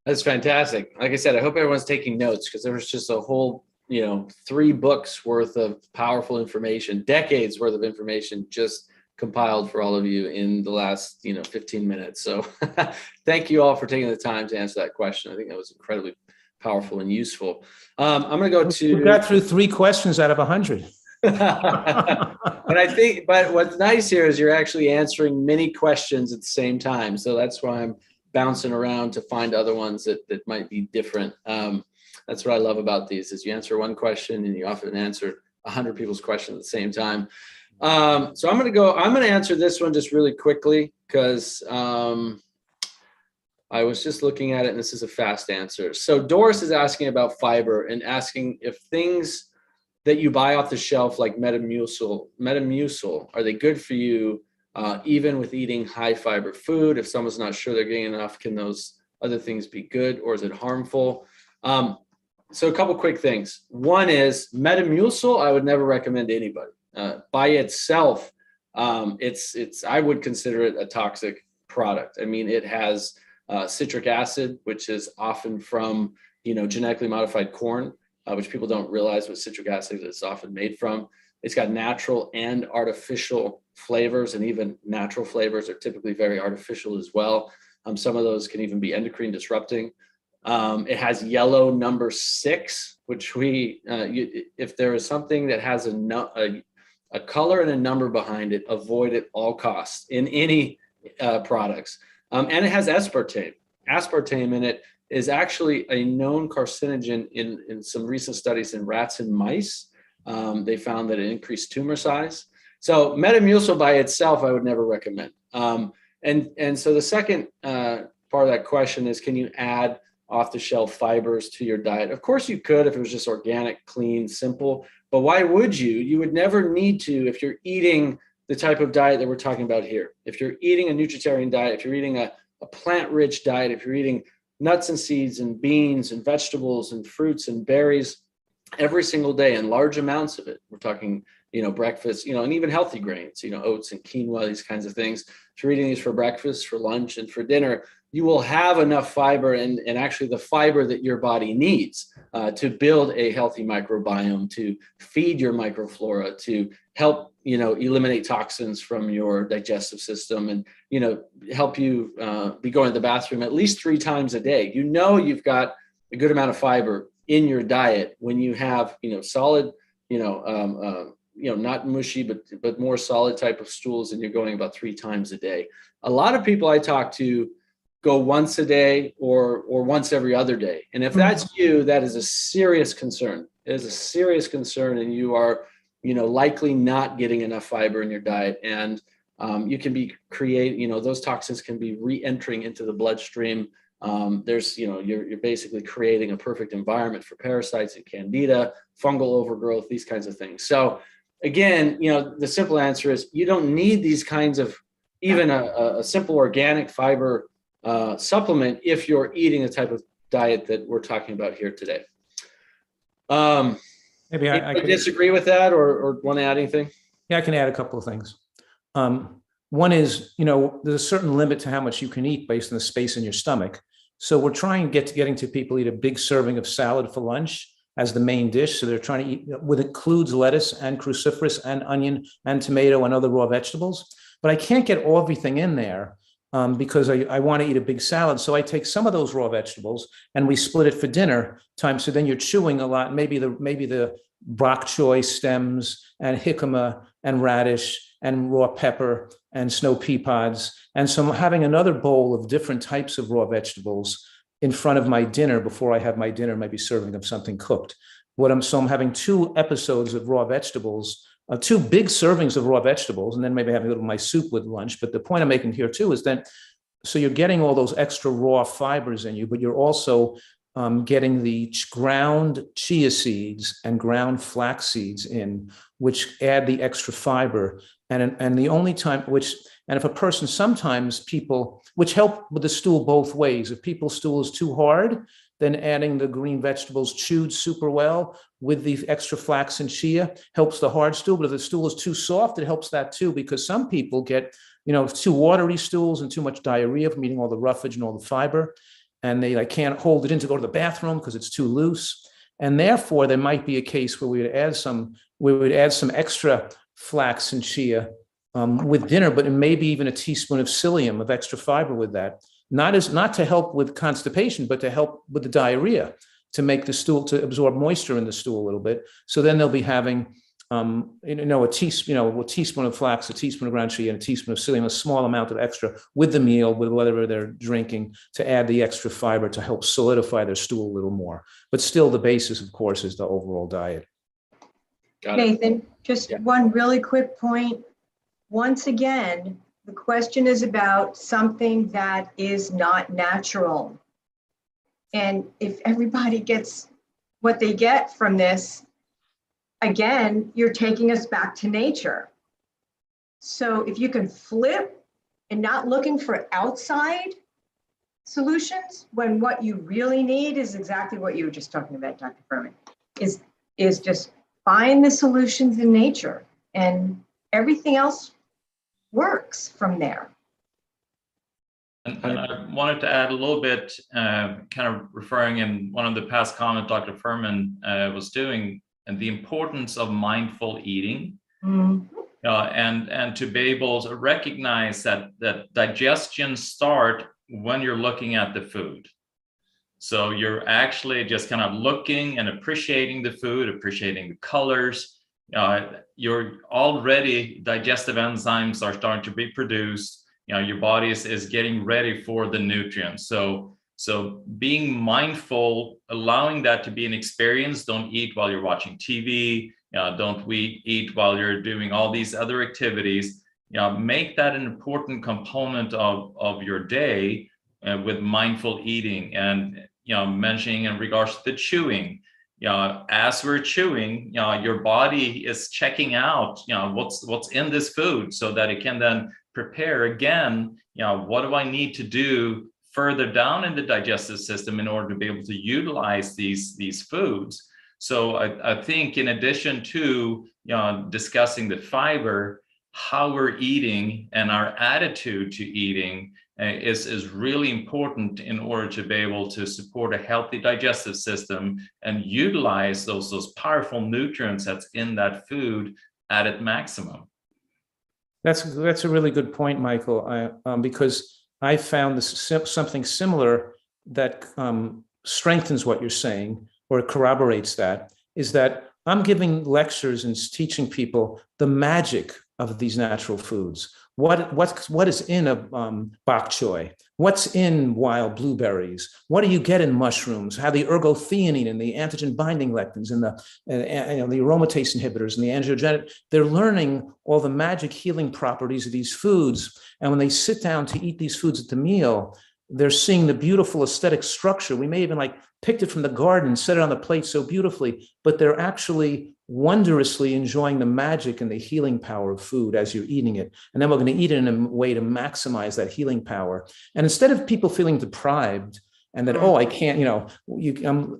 That's fantastic. Like I said, I hope everyone's taking notes, because there was just a whole 3 books worth of powerful information, decades worth of information just compiled for all of you in the last 15 minutes. So thank you all for taking the time to answer that question. I think that was incredibly powerful and useful. I'm going to go to. We got through 3 questions out of 100. But what's nice here is you're actually answering many questions at the same time. So that's why I'm bouncing around to find other ones that might be different. That's what I love about these, is you answer one question and you often answer 100 people's questions at the same time. So I'm going to answer this one just really quickly, because I was just looking at it and this is a fast answer. So Doris is asking about fiber and asking if things that you buy off the shelf like Metamucil, are they good for you even with eating high fiber food? If someone's not sure they're getting enough, can those other things be good, or is it harmful? So a couple quick things. One is Metamucil, I would never recommend to anybody. By itself, I would consider it a toxic product. I mean, it has citric acid, which is often from genetically modified corn, which people don't realize what citric acid is often made from. It's got natural and artificial flavors, and even natural flavors are typically very artificial as well. Some of those can even be endocrine disrupting. It has yellow number 6, which if there is something that has a color and a number behind it, avoid at all costs in any products. And it has aspartame. Aspartame in it is actually a known carcinogen in some recent studies in rats and mice. They found that it increased tumor size. So Metamucil by itself, I would never recommend. And so the second part of that question is, can you add off-the-shelf fibers to your diet? Of course you could if it was just organic, clean, simple. But why would you? You would never need to if you're eating the type of diet that we're talking about here. If you're eating a nutritarian diet, if you're eating a plant-rich diet, if you're eating nuts and seeds and beans and vegetables and fruits and berries every single day in large amounts of it, we're talking, breakfast, and even healthy grains, oats and quinoa, these kinds of things. If you're eating these for breakfast, for lunch, and for dinner, you will have enough fiber and actually the fiber that your body needs to build a healthy microbiome, to feed your microflora, to help, eliminate toxins from your digestive system, and, help you be going to the bathroom at least 3 times a day. You've got a good amount of fiber in your diet when you have, solid, not mushy, but more solid type of stools, and you're going about 3 times a day. A lot of people I talk to go once a day or once every other day. And if that's you, that is a serious concern. It is a serious concern, and you are, likely not getting enough fiber in your diet. And you can be those toxins can be re-entering into the bloodstream. You're basically creating a perfect environment for parasites and candida, fungal overgrowth, these kinds of things. So again, the simple answer is you don't need these kinds of, even a simple organic fiber supplement if you're eating the type of diet that we're talking about here today. Maybe I could disagree with that or want to add anything? Yeah, I can add a couple of things. One is, there's a certain limit to how much you can eat based on the space in your stomach. So we're trying to getting to people eat a big serving of salad for lunch as the main dish. So they're trying to eat, with includes lettuce and cruciferous and onion and tomato and other raw vegetables. But I can't get everything in there because I want to eat a big salad. So I take some of those raw vegetables and we split it for dinner time. So then you're chewing a lot, maybe the bok choy stems and jicama and radish and raw pepper and snow pea pods. And so I'm having another bowl of different types of raw vegetables in front of my dinner before I have my dinner, maybe serving of something cooked. So I'm having 2 episodes of raw vegetables, 2 big servings of raw vegetables, and then maybe having a little of my soup with lunch. But the point I'm making here too is that, so you're getting all those extra raw fibers in you, but you're also getting the ground chia seeds and ground flax seeds in, which add the extra fiber. And the only time and if a person, sometimes people, which help with the stool both ways. If people's stool is too hard, then adding the green vegetables chewed super well with the extra flax and chia helps the hard stool. But if the stool is too soft, it helps that too, because some people get, too watery stools and too much diarrhea from eating all the roughage and all the fiber. And they can't hold it in to go to the bathroom because it's too loose. And therefore, there might be a case where we would add some extra flax and chia with dinner, but maybe even a teaspoon of psyllium of extra fiber with that. Not to help with constipation, but to help with the diarrhea, to make the stool, to absorb moisture in the stool a little bit. So then they'll be having, a teaspoon of flax, a teaspoon of ground chia, and a teaspoon of psyllium, a small amount of extra with the meal, with whatever they're drinking, to add the extra fiber to help solidify their stool a little more. But still, the basis, of course, is the overall diet. Nathan, just one really quick point. Once again, the question is about something that is not natural. And if everybody gets what they get from this, again, you're taking us back to nature. So if you can flip and not looking for outside solutions, when what you really need is exactly what you were just talking about, Dr. Furman, is just find the solutions in nature, and everything else works from there. And I wanted to add a little bit, kind of referring in one of the past comments Dr. Furman was doing, and the importance of mindful eating, and to be able to recognize that digestion starts when you're looking at the food. So you're actually just kind of looking and appreciating the food, appreciating the colors. Your already digestive enzymes are starting to be produced. Your body is getting ready for the nutrients. So being mindful, allowing that to be an experience. Don't eat while you're watching TV. Don't eat while you're doing all these other activities. Make that an important component of your day with mindful eating. And mentioning in regards to the chewing. As we're chewing, your body is checking out, what's in this food, so that it can then prepare again. What do I need to do further down in the digestive system in order to be able to utilize these foods? So I think, in addition to discussing the fiber, how we're eating and our attitude to eating is really important in order to be able to support a healthy digestive system and utilize those powerful nutrients that's in that food at its maximum. That's a really good point, Michael, because I found something similar that strengthens what you're saying, or corroborates that, is that I'm giving lectures and teaching people the magic of these natural foods. What is in a bok choy? What's in wild blueberries? What do you get in mushrooms? How the ergothioneine and the antigen binding lectins and the aromatase inhibitors and the angiogenetic, they're learning all the magic healing properties of these foods. And when they sit down to eat these foods at the meal, they're seeing the beautiful aesthetic structure. We may even picked it from the garden, set it on the plate so beautifully, but they're actually wondrously enjoying the magic and the healing power of food as you're eating it. And then we're going to eat it in a way to maximize that healing power. And instead of people feeling deprived and that, I can't,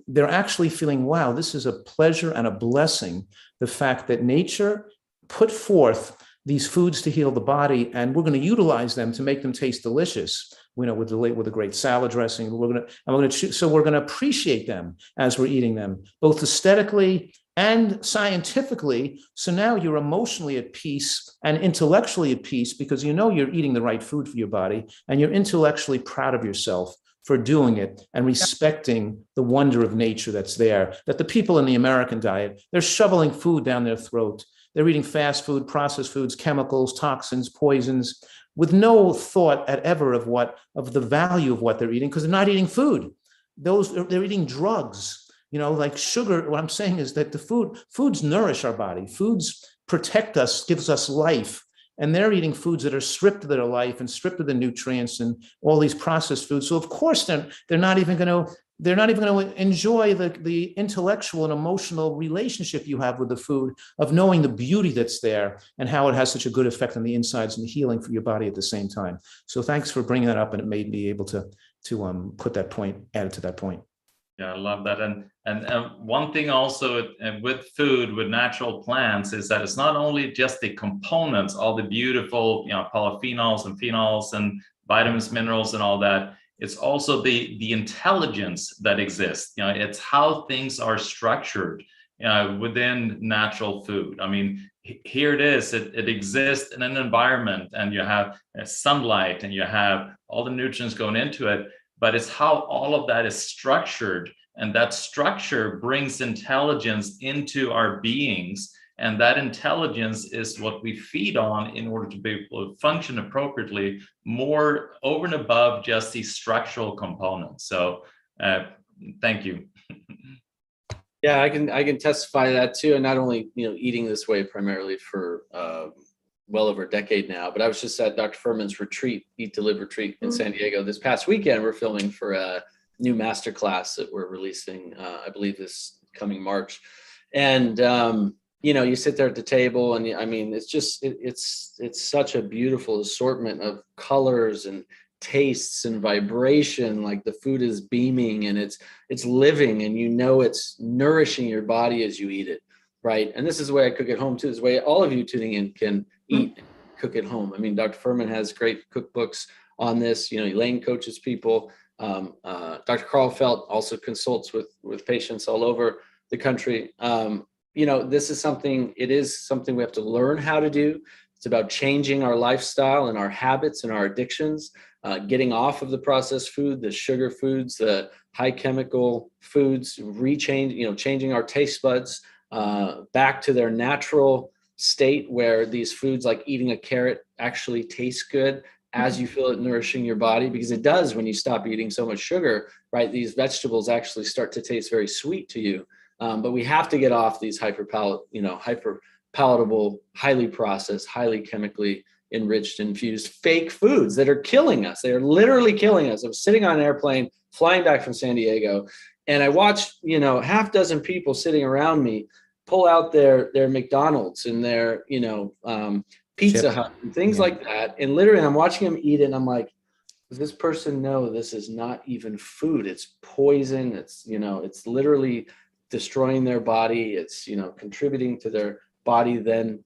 they're actually feeling, wow, this is a pleasure and a blessing. The fact that nature put forth these foods to heal the body, and we're going to utilize them to make them taste delicious. With a great salad dressing, so we're going to appreciate them as we're eating them, both aesthetically and scientifically. So now you're emotionally at peace and intellectually at peace, because you're eating the right food for your body, and you're intellectually proud of yourself for doing it and respecting the wonder of nature that's there. That the people in the American diet, they're shoveling food down their throat. They're eating fast food, processed foods, chemicals, toxins, poisons, with no thought ever of the value of what they're eating, because they're not eating food. They're eating drugs, like sugar. What I'm saying is that the foods nourish our body. Foods protect us, gives us life. And they're eating foods that are stripped of their life and stripped of the nutrients and all these processed foods. So of course they're not even going to they're not even going to enjoy the intellectual and emotional relationship you have with the food, of knowing the beauty that's there and how it has such a good effect on the insides and healing for your body at the same time. So thanks for bringing that up, and it made me able to put that point, added to that point. Yeah, I love that. And one thing also with food, with natural plants, is that it's not only just the components, all the beautiful, polyphenols and phenols and vitamins, minerals, and all that. It's also the intelligence that exists. It's how things are structured within natural food. I mean, here it is. It exists in an environment, and you have sunlight, and you have all the nutrients going into it. But it's how all of that is structured, and that structure brings intelligence into our beings. And that intelligence is what we feed on in order to be able to function appropriately, more over and above just these structural components. So thank you. Yeah, I can testify to that too. And not only, eating this way primarily for well over a decade now, but I was just at Dr. Furman's retreat, Eat to Live retreat in San Diego this past weekend. We're filming for a new masterclass that we're releasing, I believe this coming March. And, you sit there at the table, and I mean, it's just, it's such a beautiful assortment of colors and tastes and vibration. Like the food is beaming, and it's living, and it's nourishing your body as you eat it. Right. And this is the way I cook at home too. This is the way all of you tuning in can eat and cook at home. I mean, Dr. Furman has great cookbooks on this. Elaine coaches people. Dr. Carl Felt also consults with patients all over the country. This is something we have to learn how to do. It's about changing our lifestyle and our habits and our addictions, getting off of the processed food, the sugar foods, the high chemical foods, changing our taste buds back to their natural state, where these foods, like eating a carrot, actually taste good as you feel it nourishing your body, because it does when you stop eating so much sugar, right? These vegetables actually start to taste very sweet to you. But we have to get off these hyper palatable, highly processed, highly chemically enriched, infused fake foods that are killing us. They are literally killing us. I was sitting on an airplane flying back from San Diego, and I watched, half dozen people sitting around me pull out their McDonald's and their, Pizza Hut and things like that. And literally I'm watching them eat it, and I'm like, does this person know this is not even food? It's poison. It's, it's literally destroying their body. It's, contributing to their body then,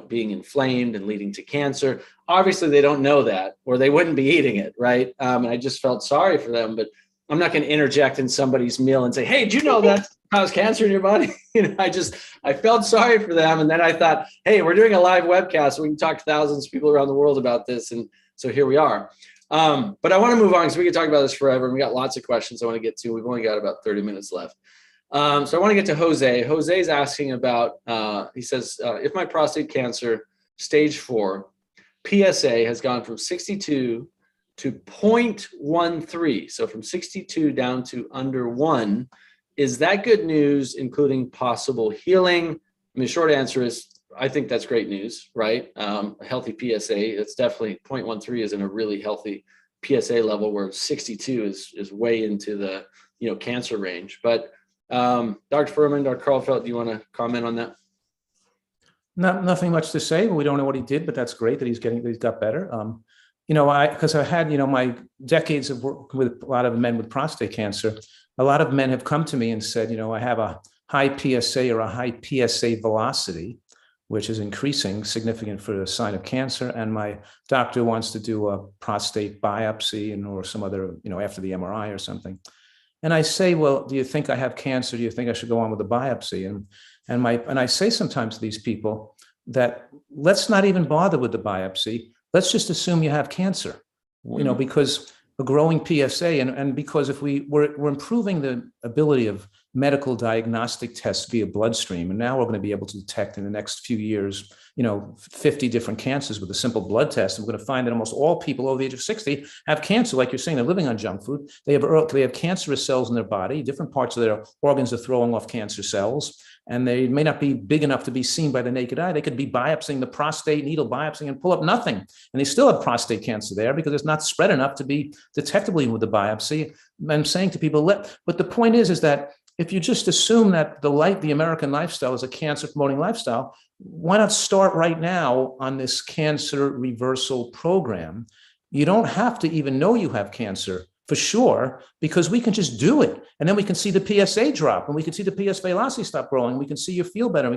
being inflamed and leading to cancer. Obviously they don't know that, or they wouldn't be eating it. Right. And I just felt sorry for them, but I'm not going to interject in somebody's meal and say, hey, do you know that cause cancer in your body? I felt sorry for them. And then I thought, hey, we're doing a live webcast. So we can talk to thousands of people around the world about this. And so here we are. But I want to move on, because we could talk about this forever. And we got lots of questions I want to get to. We've only got about 30 minutes left. So I want to get to Jose. Jose's asking about, he says, if my prostate cancer stage 4 PSA has gone from 62 to 0.13, so from 62 down to under 1, is that good news, including possible healing? I mean, the short answer is, I think that's great news, right? A healthy PSA, it's definitely 0.13 is in a really healthy PSA level, where 62 is way into the cancer range. But Dr. Furman, Dr. Carlfeld, do you want to comment on that? Nothing much to say. We don't know what he did, but that's great that he's got better. Because I had, my decades of work with a lot of men with prostate cancer. A lot of men have come to me and said, I have a high PSA or a high PSA velocity, which is increasing, significant for a sign of cancer. And my doctor wants to do a prostate biopsy or some other, after the MRI or something. And I say, well, do you think I have cancer? Do you think I should go on with the biopsy? And I say sometimes to these people that let's not even bother with the biopsy. Let's just assume you have cancer, because a growing PSA and because if we're improving the ability of medical diagnostic tests via bloodstream, and now we're going to be able to detect in the next few years, 50 different cancers with a simple blood test. And we're going to find that almost all people over the age of 60 have cancer. Like you're saying, they're living on junk food. They have cancerous cells in their body. Different parts of their organs are throwing off cancer cells. and they may not be big enough to be seen by the naked eye. They could be biopsying the prostate, needle biopsying, and pull up nothing. And they still have prostate cancer there because it's not spread enough to be detectable with the biopsy. I'm saying to people, but the point is that if you just assume that the American lifestyle is a cancer promoting lifestyle, why not start right now on this cancer reversal program? You don't have to even know you have cancer for sure, because we can just do it. And then we can see the PSA drop, and we can see the PS velocity stop growing. We can see you feel better.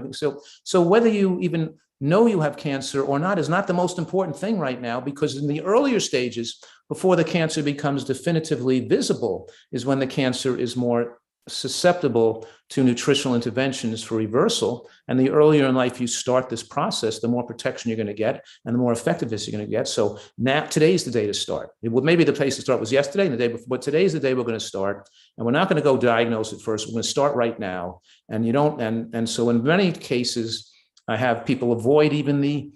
So whether you even know you have cancer or not is not the most important thing right now, because in the earlier stages, before the cancer becomes definitively visible, is when the cancer is more susceptible to nutritional interventions for reversal. And the earlier in life you start this process, the more protection you're going to get and the more effectiveness you're going to get. So now, today's the day to start. Maybe the place to start was yesterday and the day before, but today's the day we're going to start. And we're not going to go diagnose it first. We're going to start right now. And so in many cases, I have people avoid even the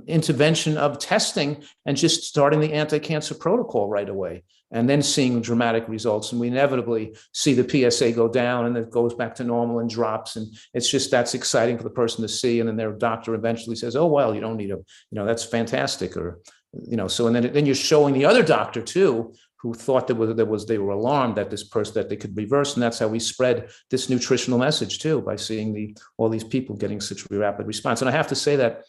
intervention of testing and just starting the anti-cancer protocol right away, and then seeing dramatic results. And we inevitably see the PSA go down and it goes back to normal and drops. And it's just, that's exciting for the person to see. And then their doctor eventually says, oh, well, you don't need that's fantastic. Or, so, and then you're showing the other doctor too, who thought they were alarmed that this person, that they could reverse. And that's how we spread this nutritional message too, by seeing all these people getting such a rapid response. And I have to say that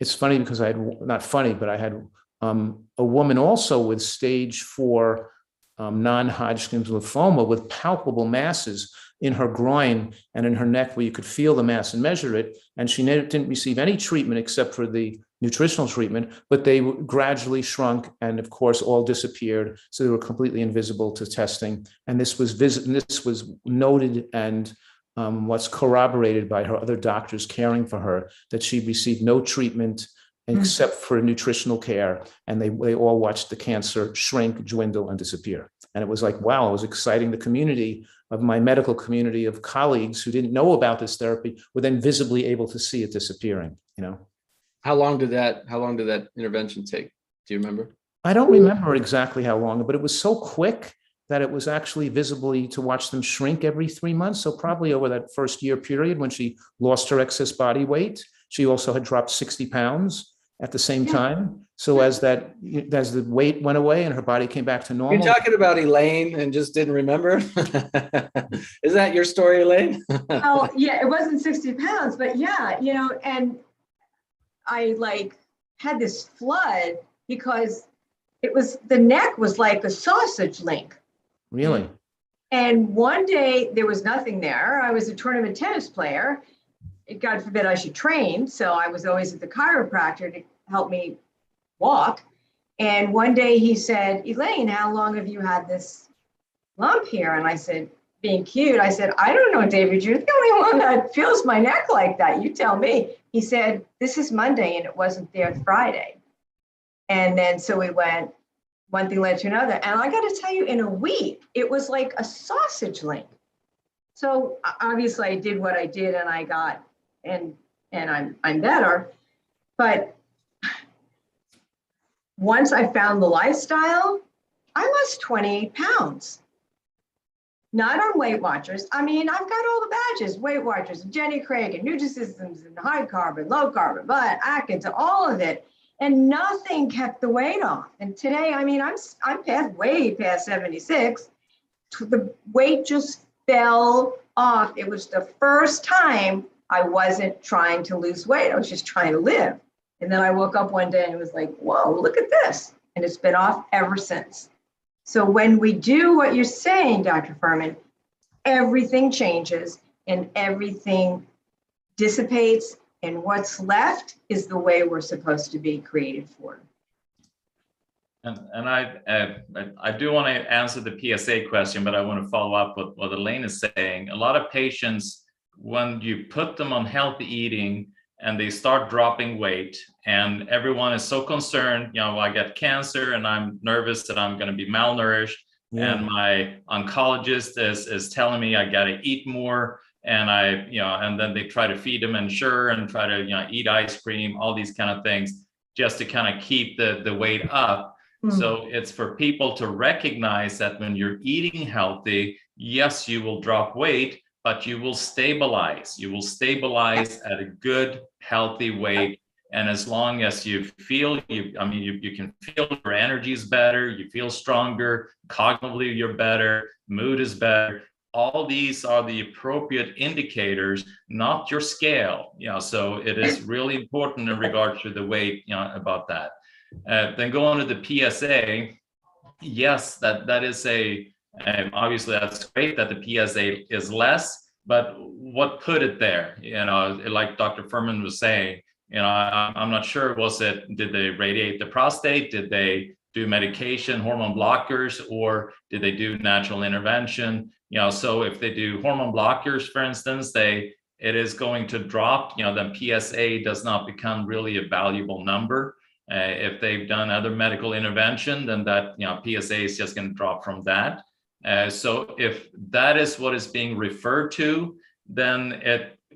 it's funny because I had a woman also with stage 4 non-Hodgkin's lymphoma with palpable masses in her groin and in her neck, where you could feel the mass and measure it. And she didn't receive any treatment except for the nutritional treatment, but they gradually shrunk and of course all disappeared. So they were completely invisible to testing. And this was noted and what's corroborated by her other doctors caring for her, that she received no treatment except for nutritional care. And they all watched the cancer shrink, dwindle, and disappear. And it was like, wow, it was exciting. The community of my medical community of colleagues who didn't know about this therapy were then visibly able to see it disappearing, How long did that intervention take? Do you remember? I don't remember exactly how long, but it was so quick that it was actually visibly to watch them shrink every 3 months. So probably over that first year period when she lost her excess body weight, she also had dropped 60 pounds at the same time. So as the weight went away and her body came back to normal. You're talking about Elaine and just didn't remember? Is that your story, Elaine? Oh, yeah, it wasn't 60 pounds, but yeah, and I had this flood because the neck was like a sausage link. Really? And one day there was nothing there. I was a tournament tennis player. God forbid I should train. So I was always at the chiropractor to help me walk. And one day he said, Elaine, how long have you had this lump here? And I said, being cute, I said, I don't know, David, you're the only one that feels my neck like that. You tell me. He said, this is Monday and it wasn't there Friday. And then so we went, one thing led to another. And I got to tell you, in a week, it was like a sausage link. So obviously I did what I did and I got, and I'm better. But once I found the lifestyle, I lost 20 pounds. Not on Weight Watchers. I mean, I've got all the badges, Weight Watchers, and Jenny Craig, and Nutrisystems, and high carbon, low carbon, but Atkins, all of it. And nothing kept the weight off. And today, I mean, I'm way past 76. The weight just fell off. It was the first time I wasn't trying to lose weight. I was just trying to live. And then I woke up one day and it was like, whoa, look at this. And it's been off ever since. So when we do what you're saying, Dr. Furman, everything changes and everything dissipates. And what's left is the way we're supposed to be created for. And I do want to answer the PSA question, but I want to follow up with what Elaine is saying. A lot of patients, when you put them on healthy eating and they start dropping weight, and everyone is so concerned, I get cancer and I'm nervous that I'm going to be malnourished. Yeah. And my oncologist is telling me I got to eat more. And and then they try to feed them Ensure and try to, eat ice cream, all these kind of things, just to kind of keep the weight up. Mm-hmm. So it's for people to recognize that when you're eating healthy, yes, you will drop weight, but you will stabilize. You will stabilize at a good, healthy weight. And as long as you feel, you can feel your energy is better, you feel stronger, cognitively you're better, mood is better. All these are the appropriate indicators, not your scale. So it is really important in regard to the weight, about that. Then go on to the PSA. Yes, that is obviously that's great that the PSA is less, but what put it there? Like Dr. Furman was saying, I'm not sure, did they radiate the prostate? Did they do medication, hormone blockers, or did they do natural intervention? So if they do hormone blockers, for instance, it is going to drop, then PSA does not become really a valuable number. If they've done other medical intervention, then that, PSA is just going to drop from that. So if that is what is being referred to, then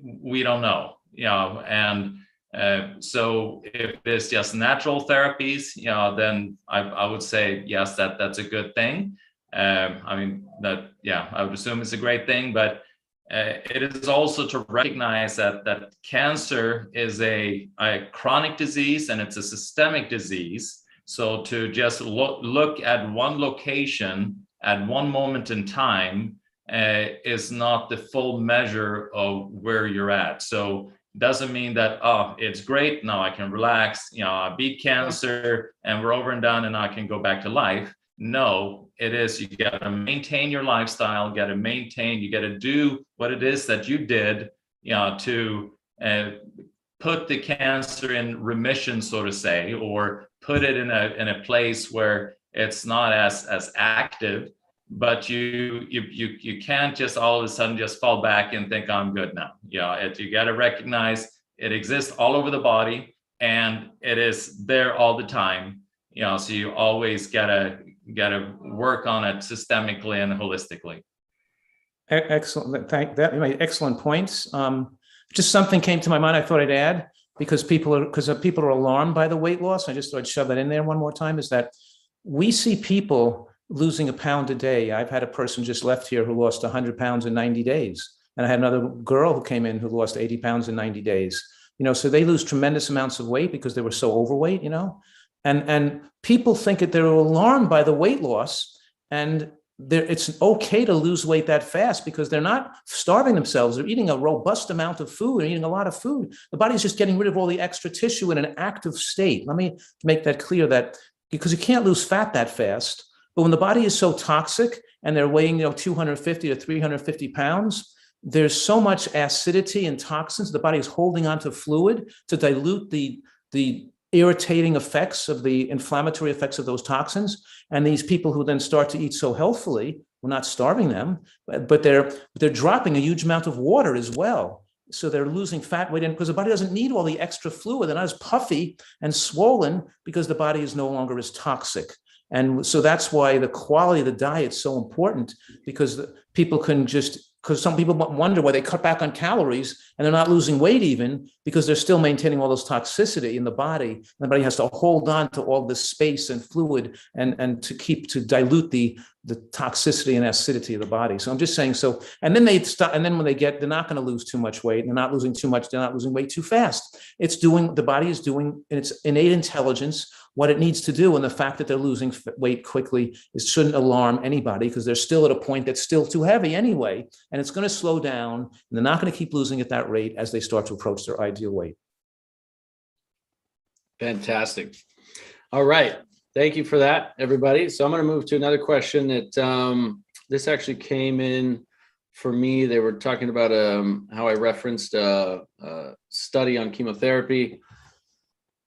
we don't know, and so if it's just natural therapies, then I would say, yes, that's a good thing. I would assume it's a great thing, but it is also to recognize that cancer is a chronic disease and it's a systemic disease. So to just look at one location at one moment in time is not the full measure of where you're at. So it doesn't mean that, it's great, now I can relax, I beat cancer and we're over and done and I can go back to life. No, it is, you got to maintain your lifestyle, you got to do what it is that you did, to put the cancer in remission, so to say, or put it in a place where it's not as active. But you can't just all of a sudden just fall back and think I'm good now. You got to recognize it exists all over the body and it is there all the time. So you always gotta work on it systemically and holistically. Excellent. You made excellent points. Just something came to my mind I thought I'd add, because people are alarmed by the weight loss. I just thought I'd shove that in there one more time, is that we see people losing a pound a day. I've had a person just left here who lost 100 pounds in 90 days. And I had another girl who came in who lost 80 pounds in 90 days. So they lose tremendous amounts of weight because they were so overweight, and people think that they're alarmed by the weight loss, and it's okay to lose weight that fast because they're not starving themselves. They're eating a robust amount of food. They're eating a lot of food. The body's just getting rid of all the extra tissue in an active state. Let me make that clear, that because you can't lose fat that fast. But when the body is so toxic and they're weighing 250 to 350 pounds, there's so much acidity and toxins. The body is holding onto fluid to dilute the irritating effects of the inflammatory effects of those toxins. And these people who then start to eat so healthfully, we're not starving them, but they're dropping a huge amount of water as well. So they're losing fat weight, because the body doesn't need all the extra fluid. They're not as puffy and swollen because the body is no longer as toxic. And so that's why the quality of the diet is so important, because people can because some people wonder why they cut back on calories and they're not losing weight, even because they're still maintaining all this toxicity in the body. And the body has to hold on to all this space and fluid and to dilute the toxicity and acidity of the body. So I'm just saying, and then they stop, and then when they're not going to lose too much weight, and they're not losing too much, they're not losing weight too fast. The body is doing in its innate intelligence what it needs to do. And the fact that they're losing weight quickly shouldn't alarm anybody, because they're still at a point that's still too heavy anyway. And it's going to slow down, and they're not going to keep losing at that rate as they start to approach their ideal weight. Fantastic. All right. Thank you for that, everybody. So I'm going to move to another question that this actually came in for me. They were talking about how I referenced a study on chemotherapy.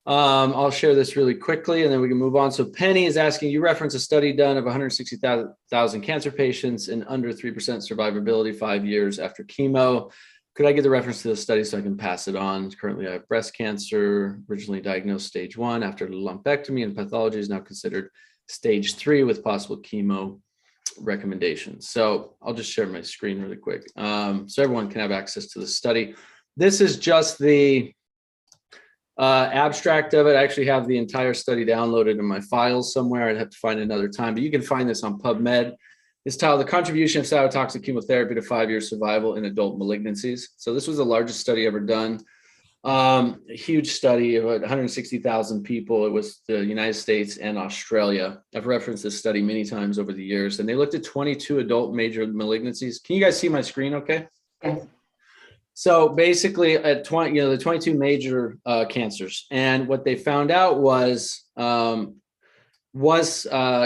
I'll share this really quickly and then we can move on. So Penny is asking, you reference a study done of 160,000 cancer patients and under 3% survivability 5 years after chemo. Could I get the reference to the study so I can pass it on? Currently, I have breast cancer, originally diagnosed stage 1 after lumpectomy, and pathology is now considered stage 3 with possible chemo recommendations. So I'll just share my screen really quick so everyone can have access to the study. This is just the abstract of it. I actually have the entire study downloaded in my files somewhere. I'd have to find another time, but you can find this on PubMed. is titled The Contribution of Cytotoxic Chemotherapy to 5-Year Survival in Adult Malignancies. So this was the largest study ever done. A huge study of 160,000 people. It was the United States and Australia. I've referenced this study many times over the years, and they looked at 22 adult major malignancies. Can you guys see my screen okay? Yes. So basically at 20, the 22 major cancers, and what they found out was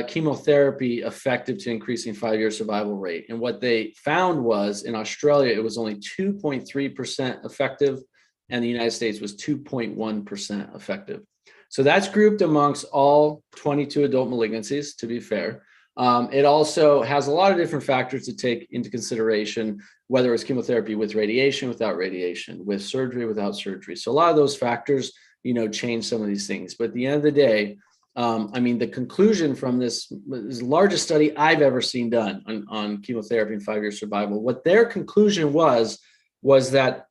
chemotherapy effective to increasing 5-year survival rate? And what they found was in Australia, it was only 2.3% effective, and the United States was 2.1% effective. So that's grouped amongst all 22 adult malignancies, to be fair. It also has a lot of different factors to take into consideration, whether it's chemotherapy with radiation, without radiation, with surgery, without surgery. So a lot of those factors, change some of these things. But at the end of the day, the conclusion from this is the largest study I've ever seen done on chemotherapy and 5-year survival. What their conclusion was that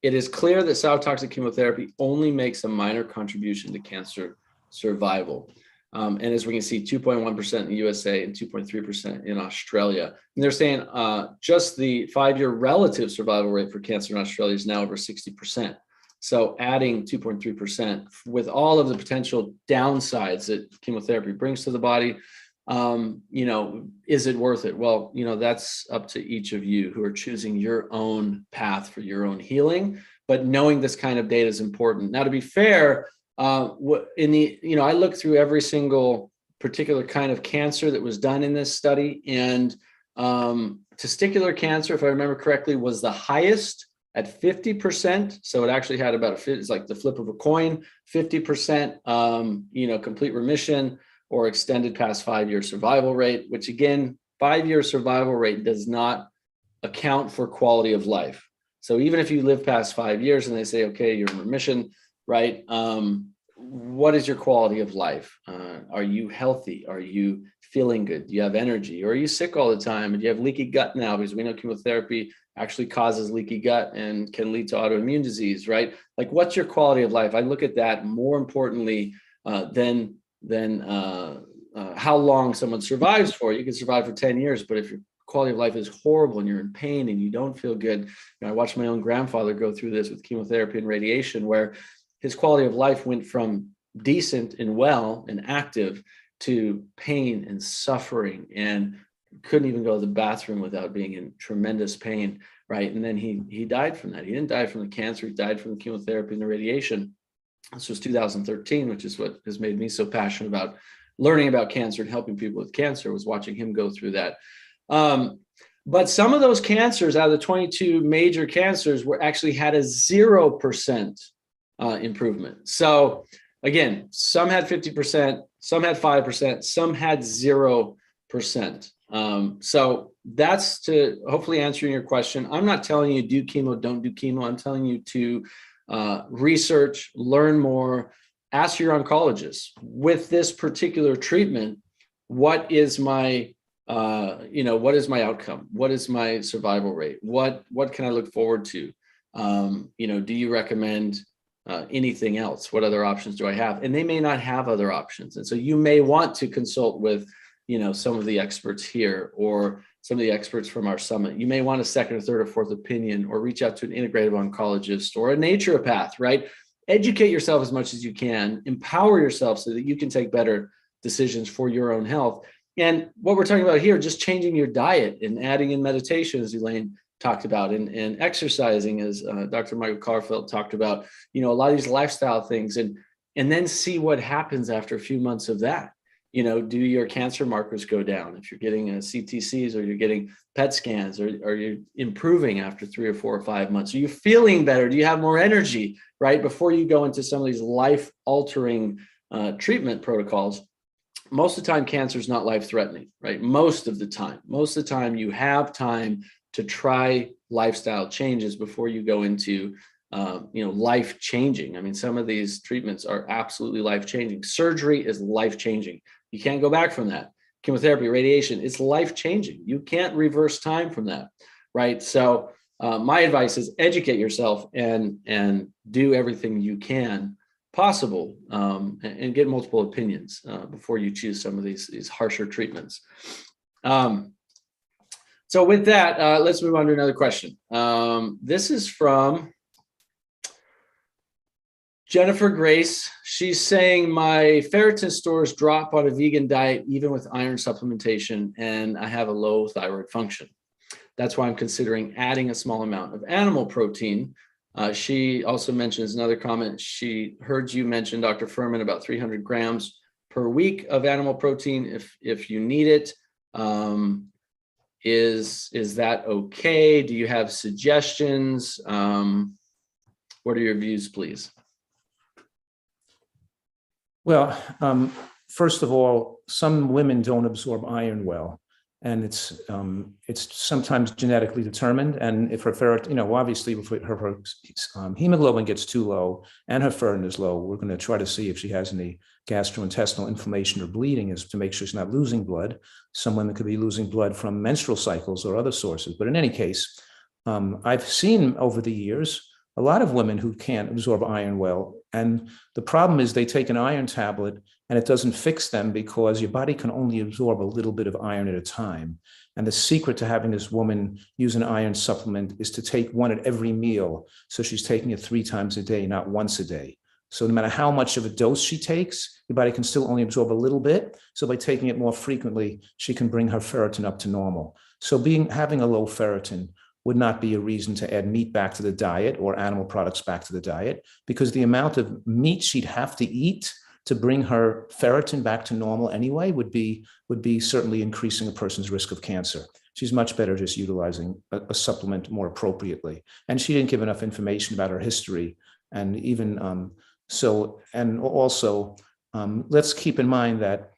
it is clear that cytotoxic chemotherapy only makes a minor contribution to cancer survival. And as we can see, 2.1% in the USA and 2.3% in Australia. And they're saying just the 5-year relative survival rate for cancer in Australia is now over 60%. So adding 2.3% with all of the potential downsides that chemotherapy brings to the body, is it worth it? Well, that's up to each of you who are choosing your own path for your own healing. But knowing this kind of data is important. Now, to be fair, I looked through every single particular kind of cancer that was done in this study, and testicular cancer, if I remember correctly, was the highest at 50%. So it actually had it's like the flip of a coin, 50%, complete remission or extended past 5-year survival rate, which again, 5-year survival rate does not account for quality of life. So even if you live past 5 years and they say, okay, you're in remission, right? What is your quality of life? Are you healthy? Are you feeling good? Do you have energy? Or are you sick all the time? And do you have leaky gut now? Because we know chemotherapy actually causes leaky gut and can lead to autoimmune disease, right? Like, what's your quality of life? I look at that more importantly than how long someone survives for. You can survive for 10 years, but if your quality of life is horrible and you're in pain and you don't feel good, I watched my own grandfather go through this with chemotherapy and radiation, where his quality of life went from decent and well and active to pain and suffering, and couldn't even go to the bathroom without being in tremendous pain, right? And then he died from that. He didn't die from the cancer, he died from the chemotherapy and the radiation. This was 2013, which is what has made me so passionate about learning about cancer and helping people with cancer, was watching him go through that. But some of those cancers, out of the 22 major cancers, actually had a 0% improvement. So again, some had 50%, some had 5%, some had 0%. So that's to hopefully answering your question. I'm not telling you do chemo, don't do chemo. I'm telling you to research, learn more, ask your oncologist, with this particular treatment, what is my what is my outcome? What is my survival rate? What can I look forward to? Do you recommend anything else? What other options do I have? And they may not have other options. And so you may want to consult with, some of the experts here or some of the experts from our summit. You may want a second or third or fourth opinion, or reach out to an integrative oncologist or a naturopath, right? Educate yourself as much as you can, empower yourself so that you can take better decisions for your own health. And what we're talking about here, just changing your diet and adding in meditation, as Elaine talked about, and exercising, as Dr. Michael Carfeld talked about, a lot of these lifestyle things, and then see what happens after a few months of that. Do your cancer markers go down? If you're getting CTCs or you're getting PET scans, or are you improving after 3 or 4 or 5 months? Are you feeling better? Do you have more energy, right? Before you go into some of these life-altering treatment protocols. Most of the time, cancer is not life-threatening, right? Most of the time you have time to try lifestyle changes before you go into life-changing. I mean, some of these treatments are absolutely life-changing. Surgery is life-changing. You can't go back from that. Chemotherapy, radiation, it's life-changing. You can't reverse time from that, right? So my advice is educate yourself and do everything you can possible, and get multiple opinions before you choose some of these harsher treatments. So with that, let's move on to another question. This is from Jennifer Grace. She's saying my ferritin stores drop on a vegan diet, even with iron supplementation, and I have a low thyroid function. That's why I'm considering adding a small amount of animal protein. She also mentions another comment. She heard you mention, Dr. Furman, about 300 grams per week of animal protein if you need it. Is that okay? Do you have suggestions? What are your views, please? Well, first of all, some women don't absorb iron well, and it's sometimes genetically determined. And if her ferritin, obviously if her hemoglobin gets too low and her ferritin is low, we're going to try to see if she has any gastrointestinal inflammation or bleeding, is to make sure she's not losing blood. Some women could be losing blood from menstrual cycles or other sources. But in any case, I've seen over the years a lot of women who can't absorb iron well. And the problem is they take an iron tablet and it doesn't fix them because your body can only absorb a little bit of iron at a time. And the secret to having this woman use an iron supplement is to take one at every meal. So she's taking it 3 times a day, not once a day. So no matter how much of a dose she takes, your body can still only absorb a little bit. So by taking it more frequently, she can bring her ferritin up to normal. So having a low ferritin would not be a reason to add meat back to the diet or animal products back to the diet, because the amount of meat she'd have to eat to bring her ferritin back to normal anyway would be certainly increasing a person's risk of cancer. She's much better just utilizing a supplement more appropriately. And she didn't give enough information about her history. And even let's keep in mind that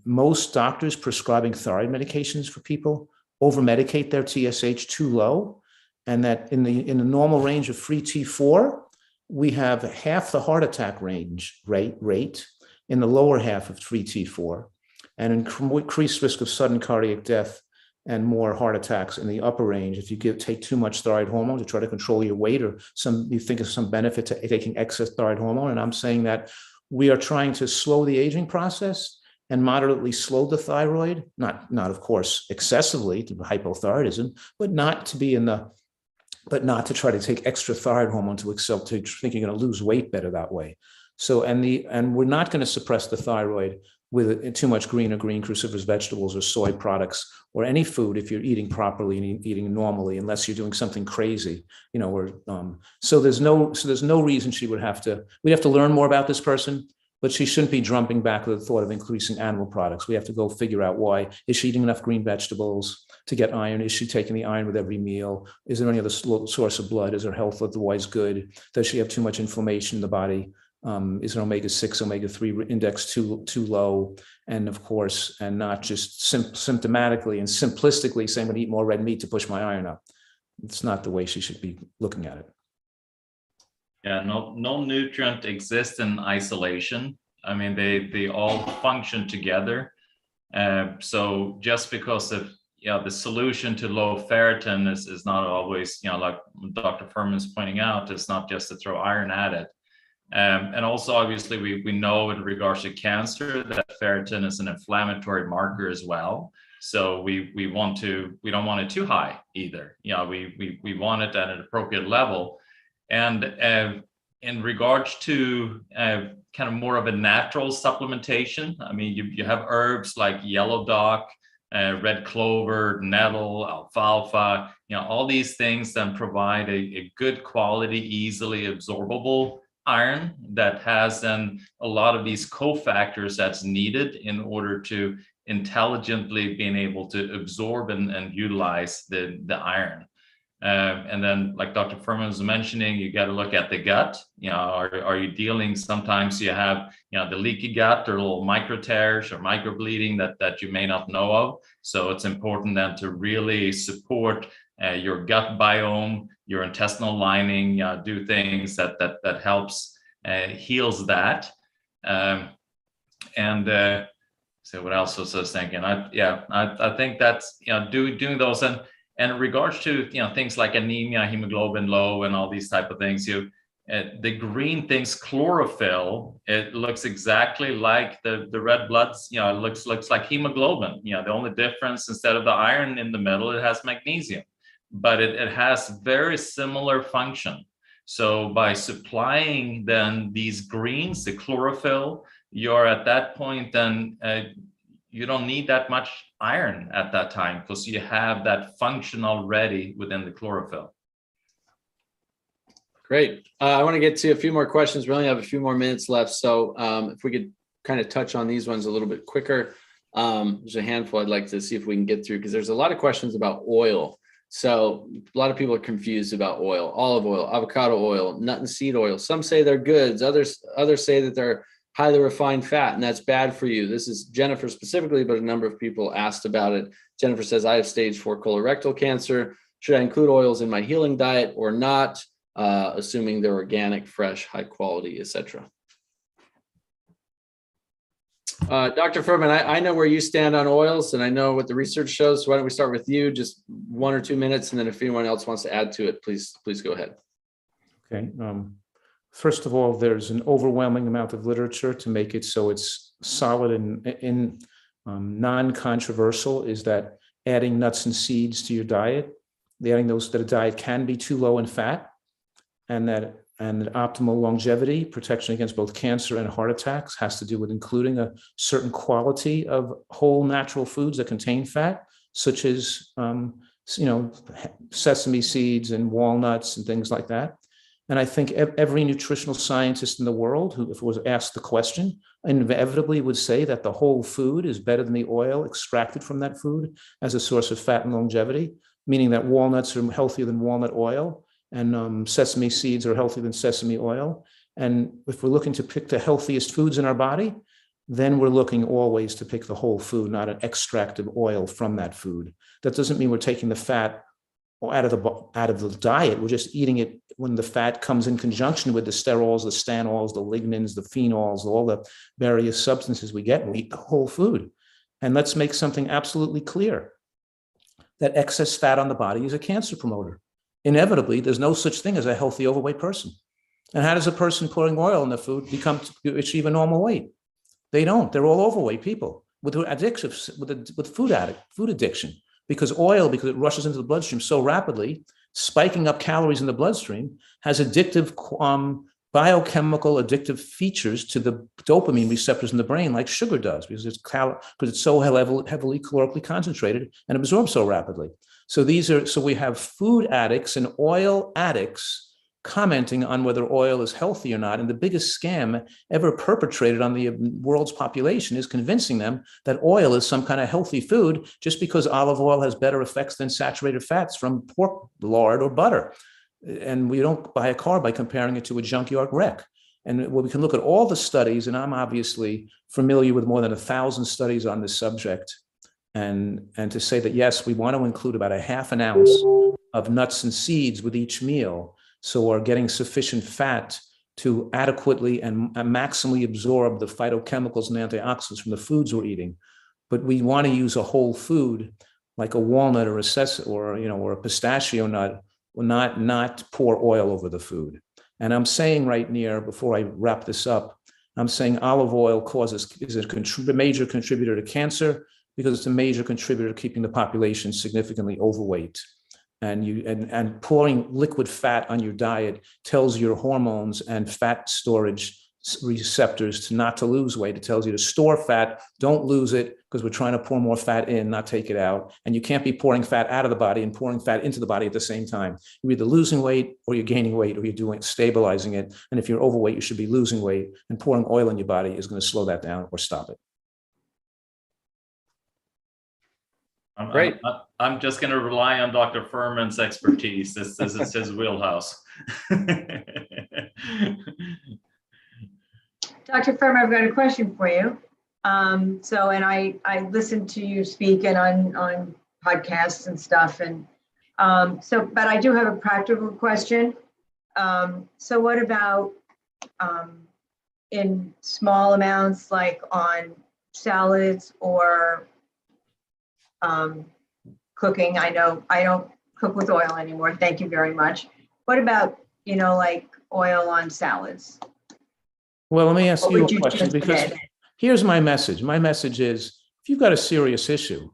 most doctors prescribing thyroid medications for people over-medicate their TSH too low, and that in the normal range of free T4, we have half the heart attack rate in the lower half of free T4, and increased risk of sudden cardiac death and more heart attacks in the upper range if you take too much thyroid hormone to try to control your weight, or you think of some benefit to taking excess thyroid hormone. And I'm saying that we are trying to slow the aging process and moderately slow the thyroid, not of course excessively to hypothyroidism, but not to try to take extra thyroid hormone to think you're going to lose weight better that way. So and we're not going to suppress the thyroid with too much green cruciferous vegetables or soy products or any food if you're eating properly and eating normally, unless you're doing something crazy, so there's no reason we'd have to learn more about this person. But she shouldn't be jumping back with the thought of increasing animal products. We have to go figure out why. Is she eating enough green vegetables to get iron? Is she taking the iron with every meal? Is there any other source of blood? Is her health otherwise good? Does she have too much inflammation in the body? Is her omega-6, omega-3 index too low? And of course, and not just symptomatically and simplistically saying, I'm going to eat more red meat to push my iron up. It's not the way she should be looking at it. Yeah, no nutrient exists in isolation. I mean, they all function together. So just because of the solution to low ferritin is not always, like Dr. Furman's pointing out, it's not just to throw iron at it. And also, obviously, we know in regards to cancer that ferritin is an inflammatory marker as well. So we don't want it too high either. We want it at an appropriate level. And in regards to kind of more of a natural supplementation, I mean, you have herbs like yellow dock, red clover, nettle, alfalfa, all these things then provide a good quality, easily absorbable iron that has then a lot of these cofactors that's needed in order to intelligently being able to absorb and utilize the iron. And then, like Dr. Furman was mentioning, you got to look at the gut. Are you dealing? Sometimes you have, the leaky gut or little micro tears or micro bleeding that you may not know of. So it's important then to really support your gut biome, your intestinal lining. Do things that helps heals that. So what else was I thinking? I think that's doing those. And in regards to things like anemia, hemoglobin low, and all these type of things, The green thing's chlorophyll. It looks exactly like the red bloods. You know, it looks like hemoglobin. You know, the only difference, instead of the iron in the middle, it has magnesium, but it has very similar function. So by supplying then these greens, the chlorophyll, you're at that point then you don't need that much iron at that time, because you have that function already within the chlorophyll. Great. I want to get to a few more questions. We only have a few more minutes left. So if we could kind of touch on these ones a little bit quicker. There's a handful I'd like to see if we can get through, because there's a lot of questions about oil. So a lot of people are confused about oil: olive oil, avocado oil, nut and seed oil. Some say they're goods. Others say that they're highly refined fat, and that's bad for you. This is Jennifer specifically, but a number of people asked about it. Jennifer says, I have stage 4 colorectal cancer. Should I include oils in my healing diet or not? Assuming they're organic, fresh, high quality, etc. Dr. Furman, I know where you stand on oils, and I know what the research shows. So why don't we start with you, just 1 or 2 minutes, and then if anyone else wants to add to it, please go ahead. Okay. First of all, there's an overwhelming amount of literature to make it so it's solid and non-controversial, is that adding nuts and seeds to your diet, adding those that a diet can be too low in fat, and that optimal longevity, protection against both cancer and heart attacks, has to do with including a certain quality of whole natural foods that contain fat, such as sesame seeds and walnuts and things like that. And I think every nutritional scientist in the world who, if was asked the question, inevitably would say that the whole food is better than the oil extracted from that food as a source of fat and longevity, meaning that walnuts are healthier than walnut oil, and sesame seeds are healthier than sesame oil. And if we're looking to pick the healthiest foods in our body, then we're looking always to pick the whole food, not an extract of oil from that food. That doesn't mean we're taking the fat out of the diet. We're just eating it when the fat comes in conjunction with the sterols, the stanols, the lignans, the phenols, all the various substances we get. We eat the whole food. And let's make something absolutely clear, that excess fat on the body is a cancer promoter. Inevitably, there's no such thing as a healthy overweight person. And how does a person pouring oil in the food achieve a normal weight? They don't. They're all overweight people with addictions, with food addiction. Because it rushes into the bloodstream so rapidly, spiking up calories in the bloodstream has addictive biochemical addictive features to the dopamine receptors in the brain, like sugar does, because it's so heavily calorically concentrated and absorbed so rapidly. So we have food addicts and oil addicts commenting on whether oil is healthy or not. And the biggest scam ever perpetrated on the world's population is convincing them that oil is some kind of healthy food just because olive oil has better effects than saturated fats from pork lard or butter. And we don't buy a car by comparing it to a junkyard wreck. And we can look at all the studies, and I'm obviously familiar with more than 1,000 studies on this subject. And to say that, yes, we want to include about a half an ounce of nuts and seeds with each meal, so we're getting sufficient fat to adequately and maximally absorb the phytochemicals and antioxidants from the foods we're eating. But we want to use a whole food like a walnut or a pistachio nut, not pour oil over the food. And I'm saying right near, before I wrap this up, I'm saying olive oil is a major contributor to cancer, because it's a major contributor to keeping the population significantly overweight. And pouring liquid fat on your diet tells your hormones and fat storage receptors not to lose weight. It tells you to store fat, don't lose it, because we're trying to pour more fat in, not take it out. And you can't be pouring fat out of the body and pouring fat into the body at the same time. You're either losing weight or you're gaining weight, or you're stabilizing it. And if you're overweight, you should be losing weight, and pouring oil in your body is going to slow that down or stop it. Great. I'm just going to rely on Dr. Furman's expertise. This is his wheelhouse. Dr. Furman, I've got a question for you. And I listened to you speak and on podcasts and stuff. And but I do have a practical question. So what about in small amounts, like on salads or cooking? I know I don't cook with oil anymore. Thank you very much. What about like oil on salads? Well, let me ask What you would a you question, just because add? here's my message. My message is, if you've got a serious issue,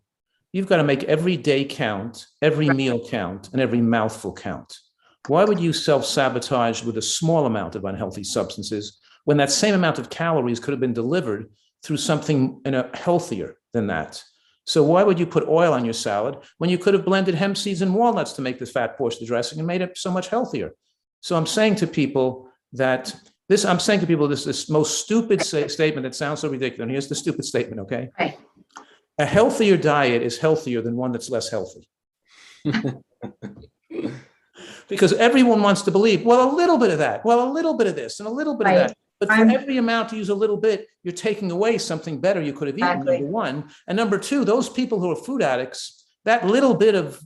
you've got to make every day count, every meal count, and every mouthful count. Why would you self-sabotage with a small amount of unhealthy substances when that same amount of calories could have been delivered through something healthier than that? So why would you put oil on your salad when you could have blended hemp seeds and walnuts to make this fat portion of dressing and made it so much healthier? So I'm saying to people this most stupid statement that sounds so ridiculous. And here's the stupid statement, okay? Right. A healthier diet is healthier than one that's less healthy. Because everyone wants to believe, well, a little bit of that, well, a little bit of this, and a little bit of that. But for every amount you use a little bit, you're taking away something better you could have eaten, number one. And number two, those people who are food addicts, that little bit of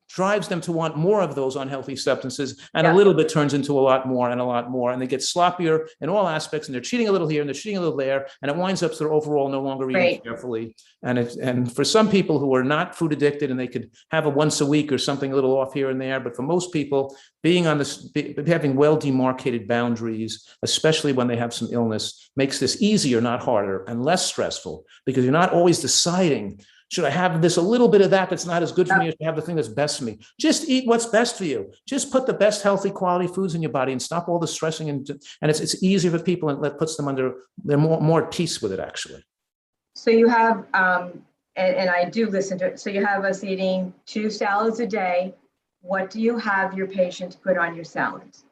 drives them to want more of those unhealthy substances, and a little bit turns into a lot more and a lot more, and they get sloppier in all aspects, and they're cheating a little here and they're cheating a little there, and it winds up so they're overall no longer eating carefully. And for some people who are not food addicted and they could have a once a week or something a little off here and there, but for most people, having well demarcated boundaries, especially when they have some illness, makes this easier, not harder, and less stressful, because you're not always deciding, should I have this, a little bit of that's not as good for me, or should I have the thing that's best for me? Just eat what's best for you. Just put the best healthy quality foods in your body and stop all the stressing. And it's easier for people, and that puts them they're more at peace with it, actually. So you have, and I do listen to it. So you have us eating 2 salads a day. What do you have your patients put on your salads?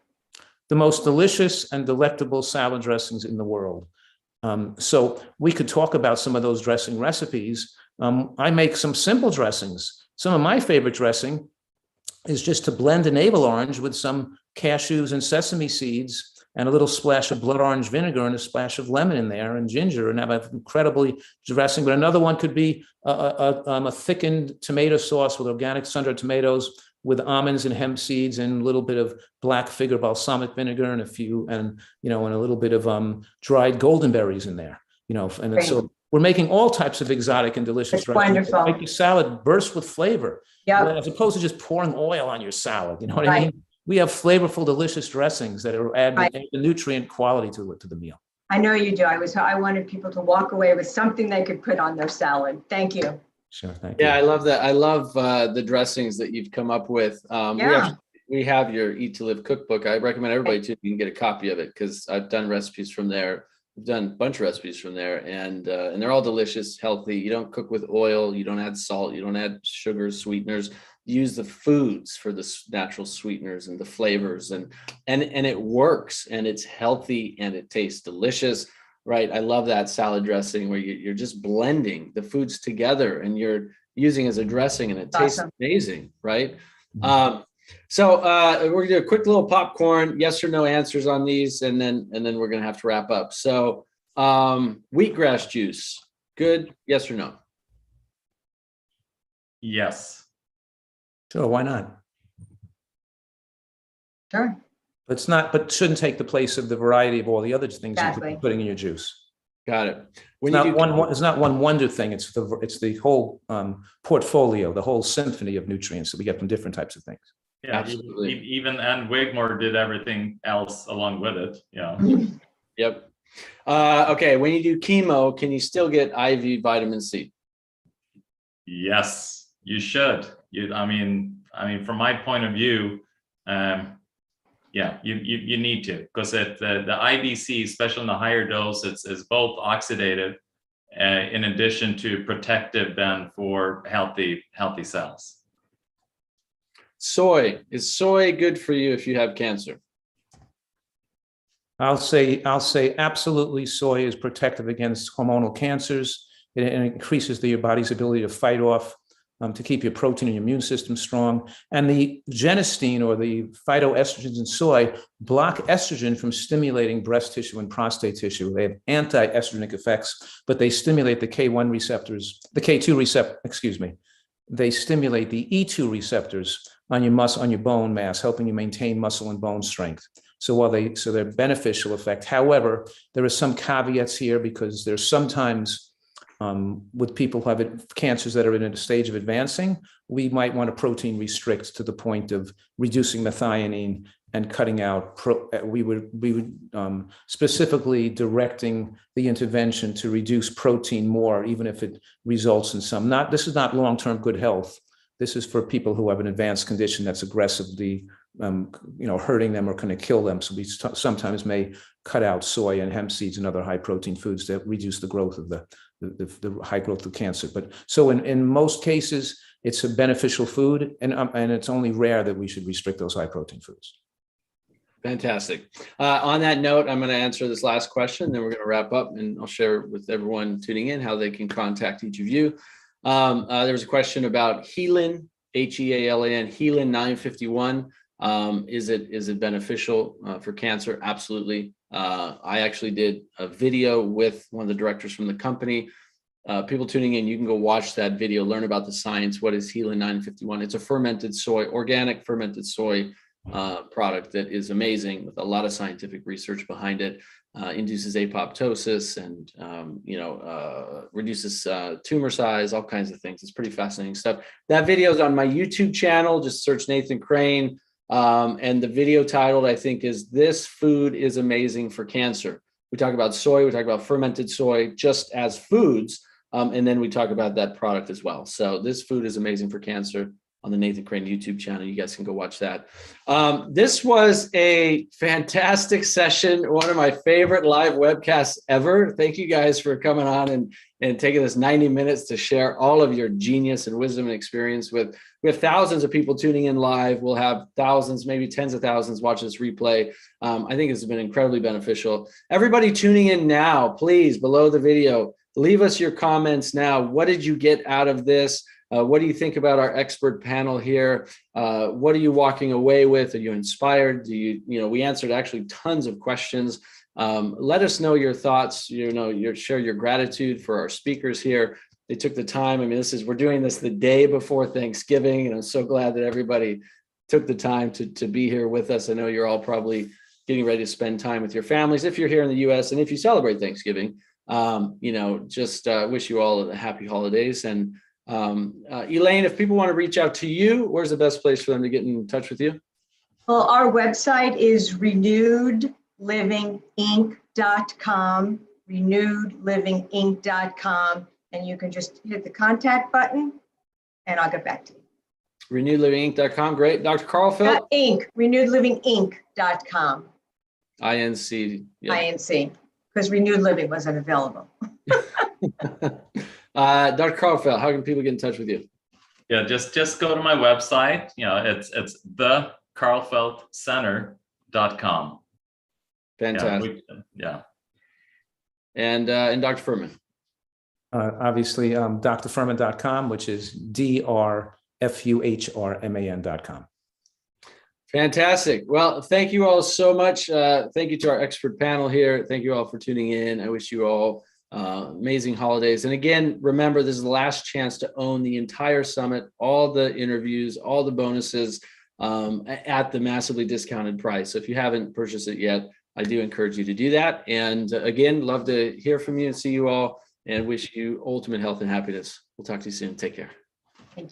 The most delicious and delectable salad dressings in the world. So we could talk about some of those dressing recipes. I make some simple dressings. Some of my favorite dressing is just to blend a navel orange with some cashews and sesame seeds and a little splash of blood orange vinegar and a splash of lemon in there and ginger, and have an incredibly dressing. But another one could be a thickened tomato sauce with organic sun-dried tomatoes with almonds and hemp seeds and a little bit of black fig or balsamic vinegar and a little bit of dried golden berries in there, and so we're making all types of exotic and delicious dressings. Wonderful. Make your salad burst with flavor, as opposed to just pouring oil on your salad. You know what I mean? We have flavorful, delicious dressings that add the nutrient quality to the meal. I know you do. I wanted people to walk away with something they could put on their salad. Thank you. Sure, thank you. Yeah, I love that. I love the dressings that you've come up with. We have your Eat to Live cookbook. I recommend everybody to, you can get a copy of it, because I've done recipes from there. We've done a bunch of recipes from there, and they're all delicious, healthy. You don't cook with oil. You don't add salt. You don't add sugars, sweeteners. Use the foods for the natural sweeteners and the flavors, and it works, and it's healthy, and it tastes delicious. Right. I love that salad dressing where you're just blending the foods together and you're using as a dressing, and it tastes amazing. Right. So we're gonna do a quick little popcorn, yes or no answers on these, and then we're gonna have to wrap up. So wheatgrass juice, good, yes or no? Yes. Sure, why not? Sure. But shouldn't take the place of the variety of all the other things you could be putting in your juice. Got it. It's not one wonder thing. It's the whole portfolio, the whole symphony of nutrients that we get from different types of things. Yeah, absolutely. Even Ann Wigmore did everything else along with it. Yeah. Yep. Okay. When you do chemo, can you still get IV vitamin C? Yes, you should. I mean, from my point of view, you need to, because the IBC, especially in the higher dose, is both oxidative, in addition to protective then for healthy cells. Is soy good for you if you have cancer? I'll say absolutely. Soy is protective against hormonal cancers. It increases your body's ability to fight off, to keep your protein and your immune system strong. And the genistein, or the phytoestrogens in soy, block estrogen from stimulating breast tissue and prostate tissue. They have anti-estrogenic effects, but they stimulate the K1 receptors, the K2 receptor, they stimulate the E2 receptors on your bone mass, helping you maintain muscle and bone strength. So they're beneficial effect. However, there are some caveats here, because there's sometimes with people who have cancers that are in a stage of advancing, we might want to protein restrict to the point of reducing methionine and cutting out, we would specifically directing the intervention to reduce protein more, even if it results in some, this is not long-term good health. This is for people who have an advanced condition that's aggressively, hurting them or going to kill them. So we sometimes may cut out soy and hemp seeds and other high protein foods that reduce the growth of the high growth of cancer. But so in most cases, it's a beneficial food, and it's only rare that we should restrict those high protein foods. Fantastic. On that note, I'm going to answer this last question, then we're going to wrap up, and I'll share with everyone tuning in how they can contact each of you. There was a question about Healin, Healan, Healin 951. Is it beneficial for cancer? Absolutely. I actually did a video with one of the directors from the company. People tuning in, you can go watch that video, learn about the science. What is Healin 951? It's a fermented soy, organic fermented soy product that is amazing, with a lot of scientific research behind it. Induces apoptosis and reduces tumor size, all kinds of things. It's pretty fascinating stuff. That video is on my YouTube channel. Just search Nathan Crane, and the video titled, I think, is "This Food is Amazing for Cancer." We talk about soy, we talk about fermented soy just as foods, and then we talk about that product as well. So this food is amazing for cancer on the Nathan Crane YouTube channel. You guys can go watch that. This was a fantastic session, one of my favorite live webcasts ever. Thank you guys for coming on and taking this 90 minutes to share all of your genius and wisdom and experience with. We have thousands of people tuning in live. We'll have thousands, maybe tens of thousands watch this replay. I think this has been incredibly beneficial. Everybody tuning in now, please, below the video, leave us your comments now. What did you get out of this? What do you think about our expert panel here? What are you walking away with? Are you inspired? We answered actually tons of questions. Let us know your thoughts, share your gratitude for our speakers here. They took the time. I mean, we're doing this the day before Thanksgiving, and I'm so glad that everybody took the time to be here with us. I know you're all probably getting ready to spend time with your families if you're here in the US, and if you celebrate Thanksgiving, wish you all a happy holidays. And Elaine, if people want to reach out to you, where's the best place for them to get in touch with you? Well, our website is renewedlivinginc.com, renewedlivinginc.com, and you can just hit the contact button and I'll get back to you. Renewedlivinginc.com, great. Dr. Carlfeld? Inc, renewedlivinginc.com. INC. Yeah. INC, because Renewed Living wasn't available. Dr. Carlfeld, how can people get in touch with you? Yeah, just go to my website. It's thecarlfeldcenter.com. Fantastic. Yeah. And Dr. Furman. Obviously, drfurman.com, which is drfuhrman.com. Fantastic. Well, thank you all so much. Thank you to our expert panel here. Thank you all for tuning in. I wish you all amazing holidays. And again, remember, this is the last chance to own the entire summit, all the interviews, all the bonuses at the massively discounted price. So if you haven't purchased it yet, I do encourage you to do that. And again, love to hear from you and see you all, and wish you ultimate health and happiness. We'll talk to you soon. Take care. Thank you.